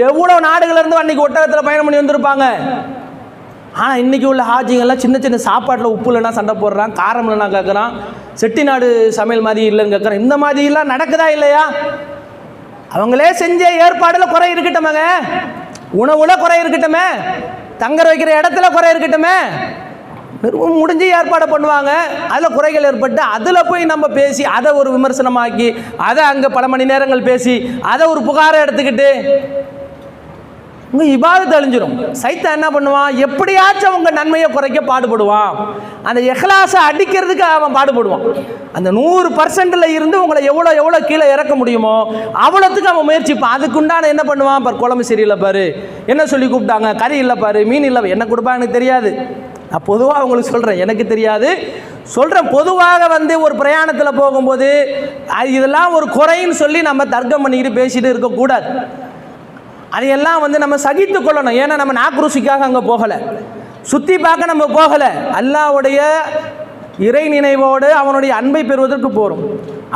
எவ்வளோ நாடுகளிலிருந்து அன்றைக்கி ஒட்டகத்தில் பயணம் பண்ணி வந்திருப்பாங்க. ஆனால் இன்றைக்கி உள்ள ஹாஜிங்கெல்லாம் சின்ன சின்ன சாப்பாட்டில் உப்பு இல்லைன்னா சண்டை போடுறான், காரம் இல்லைன்னா கேட்குறான், செட்டிநாடு சமையல் மாதிரி இல்லைன்னு கேட்குறான். இந்த மாதிரிலாம் நடக்குதா இல்லையா? அவங்களே செஞ்ச ஏற்பாடில் குறை இருக்கட்டுமேங்க, உணவுல குறை இருக்கட்டுமே, தங்குற வைக்கிற இடத்துல குறை இருக்கட்டுமே. முடிஞ்சு ஏற்பாடு பண்ணுவாங்க. அதில் குறைகள் ஏற்பட்டு அதில் போய் நம்ம பேசி அதை ஒரு விமர்சனமாக்கி அதை அங்கே பல மணி நேரங்கள் பேசி அதை ஒரு புகாரை எடுத்துக்கிட்டு உங்கள் இபாதத் அழிஞ்சிடும். சைத்தான் என்ன பண்ணுவான், எப்படியாச்சும் அவங்க நன்மையை குறைக்க பாடுபடுவான். அந்த இஹ்லாஸை அடிக்கிறதுக்கு அவன் பாடுபடுவான். அந்த 100% இருந்து உங்களை எவ்வளோ எவ்வளோ கீழே இறக்க முடியுமோ அவ்வளோத்துக்கு அவன் முயற்சிப்பான். அதுக்குண்டான என்ன பண்ணுவான், பாரு குழம்பு சரியில்லை பாரு, என்ன சொல்லி கூப்பிட்டாங்க, கறி இல்லை பாரு, மீன் இல்லை, என்ன கொடுப்பா எனக்கு தெரியாது. நான் பொதுவாக அவங்களுக்கு சொல்கிறேன், எனக்கு தெரியாது சொல்கிறேன். பொதுவாக ஒரு பிரயாணத்தில் போகும்போது இதெல்லாம் ஒரு குறைன்னு சொல்லி நம்ம தர்க்கம் பண்ணிக்கிட்டு பேசிட்டு இருக்கக்கூடாது. அதையெல்லாம் நம்ம சகித்து கொள்ளணும். ஏன்னா நம்ம நாக்குருசிக்காக அங்கே போகலை, சுற்றி பார்க்க நம்ம போகலை. அல்லாஹ்வுடைய இறை நினைவோடு அவனுடைய அன்பை பெறுவதற்கு போகிறோம்.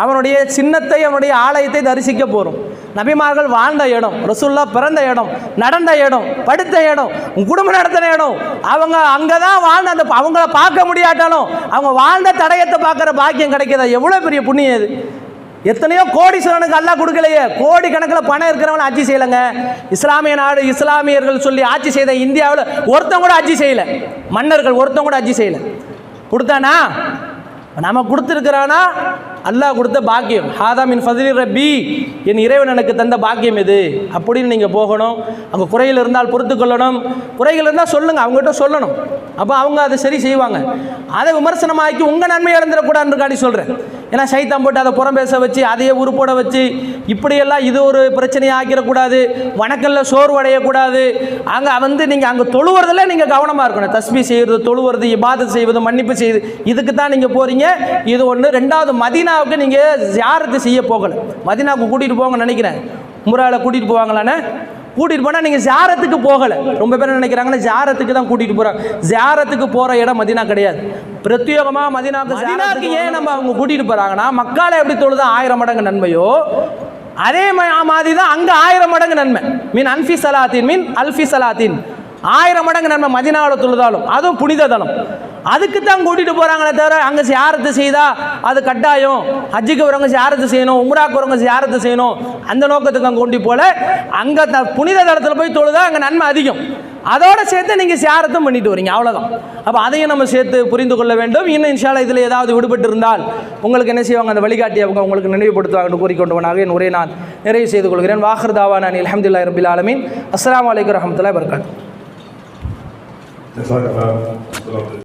அவனுடைய சின்னத்தை, அவனுடைய ஆலயத்தை தரிசிக்க போகிறோம். நபிமார்கள் வாழ்ந்த இடம், ரசூலுல்லாஹ் பிறந்த இடம், நடந்த இடம், படுத்த இடம், குடும்பம் நடத்தின இடம், அவங்க அங்கே தான் வாழ்ந்த அந்த அவங்கள பார்க்க முடியாட்டாலும் அவங்க வாழ்ந்த தடயத்தை பார்க்குற பாக்கியம் கிடைக்கிதா? எவ்வளோ பெரிய புண்ணியம் இது! எத்தனையோ கோடீஸ்வரனுக்கு அல்லாஹ் கொடுக்கலையே, கோடி கணக்கில் பணம் இருக்கிறவங்கள ஆட்சி செய்யலைங்க. இஸ்லாமிய நாடு, இஸ்லாமியர்கள் சொல்லி ஆட்சி செய்த இந்தியாவில் ஒருத்தன் கூட ஆட்சி செய்யலை. மன்னர்கள் ஒருத்தன் கூட ஆட்சி செய்யலை. கொடுத்தானா? நம்ம கொடுத்துருக்கிறானா? அல்லாஹ் கொடுத்த பாக்கியம். ஹாதா மின் ஃபத்லி ரப்பி, என் இறைவன் எனக்கு தந்த பாக்கியம் இது அப்படின்னு நீங்கள் போகணும். அங்கே குறைகள் இருந்தால் பொறுத்து கொள்ளணும். குறைகள் இருந்தால் சொல்லுங்கள், அவங்ககிட்ட சொல்லணும். அப்போ அவங்க அதை சரி செய்வாங்க. அதை விமர்சனமாக்கி உங்கள் நன்மை இழந்துடக்கூடாதுன்னு சொல்கிறேன். ஏன்னா சைத்தான் போட்டு அதை புறம் பேச வச்சு அதையே உருப்போட வச்சு இப்படியெல்லாம் இது ஒரு பிரச்சனையை ஆக்கிடக்கூடாது. வணக்கல்ல சோர்வு அடையக்கூடாது. அங்கே நீங்கள் அங்கே தொழுவுறதில் நீங்கள் கவனமாக இருக்கணும். தஸ்பீ செய்வது, தொழுவுறது, இபாதத் செய்வது, மன்னிப்பு செய்வது, இதுக்கு தான் நீங்கள் போகிறீங்க. இது ஒன்று. ரெண்டாவது, மதீனாவுக்கு நீங்கள் ஜியாரத்து செய்ய போகலை. மதீனாவுக்கு கூட்டிகிட்டு போங்கன்னு நினைக்கிறேன். உம்ராவில் கூட்டிகிட்டு போவாங்களான்னு கூட்டிகிட்டு போனால் நீங்கள் ஜியாரத்துக்கு போகலை. ரொம்ப பேர் நினைக்கிறாங்கன்னா ஜியாரத்துக்கு தான் கூட்டிகிட்டு போகிறாங்க. ஜியாரத்துக்கு போகிற இடம் மதீனா கிடையாது. பிரத்யேகமாக மதீனாவுக்கு ஏன் நம்ம அவங்க கூட்டிகிட்டு போகிறாங்கன்னா, மக்கால எப்படி தொழுதா 1000 மடங்கு நன்மையோ அதே மாதிரி தான் அங்கே 1000 மடங்கு நன்மை. மீன் அல்ஃபி சலாத்தின், மீன் அல்ஃபி சலாத்தின், 1000 மடங்கு நன்மை மதீனாவில் தொழுதாலும். அதுவும் புனித தலம். அதுக்கு தான் கூட்டிகிட்டு போகிறாங்களே தவிர அங்கே ஜியாரத்து செய்தால் அது கட்டாயம், ஹஜ்ஜுக்கு வரவங்க ஜியாரத்து செய்யணும், உம்ராக்கு வரவங்க ஜியாரத்து செய்யணும், அந்த நோக்கத்துக்கு அங்கே கொண்டு போல. அங்கே புனித தலத்தில் போய் தொழுதா அங்கே நன்மை அதிகம். அதோடு சேர்த்து நீங்கள் ஜியாரத்தும் பண்ணிட்டு வரீங்க, அவ்வளோதான். அப்போ அதையும் நம்ம சேர்த்து புரிந்து கொள்ள வேண்டும். இன்னும் இன்ஷா அல்லாஹ் இதில் ஏதாவது விடுபட்டு இருந்தால் உங்களுக்கு என்ன செய்வாங்க, அந்த வழிகாட்டி அவங்க உங்களுக்கு நினைவுபடுத்துவாங்கன்னு கூறிக்கொண்டவனாக என் உரையை நான் நிறைவு செய்து கொள்கிறேன். வாஹிர் தாவானா அல்ஹம்துலில்லாஹி ரப்பில் ஆலமீன். அஸ்ஸலாமு அலைக்கும் வரஹ்மத்துல்லாஹி வபரகாத்துஹு.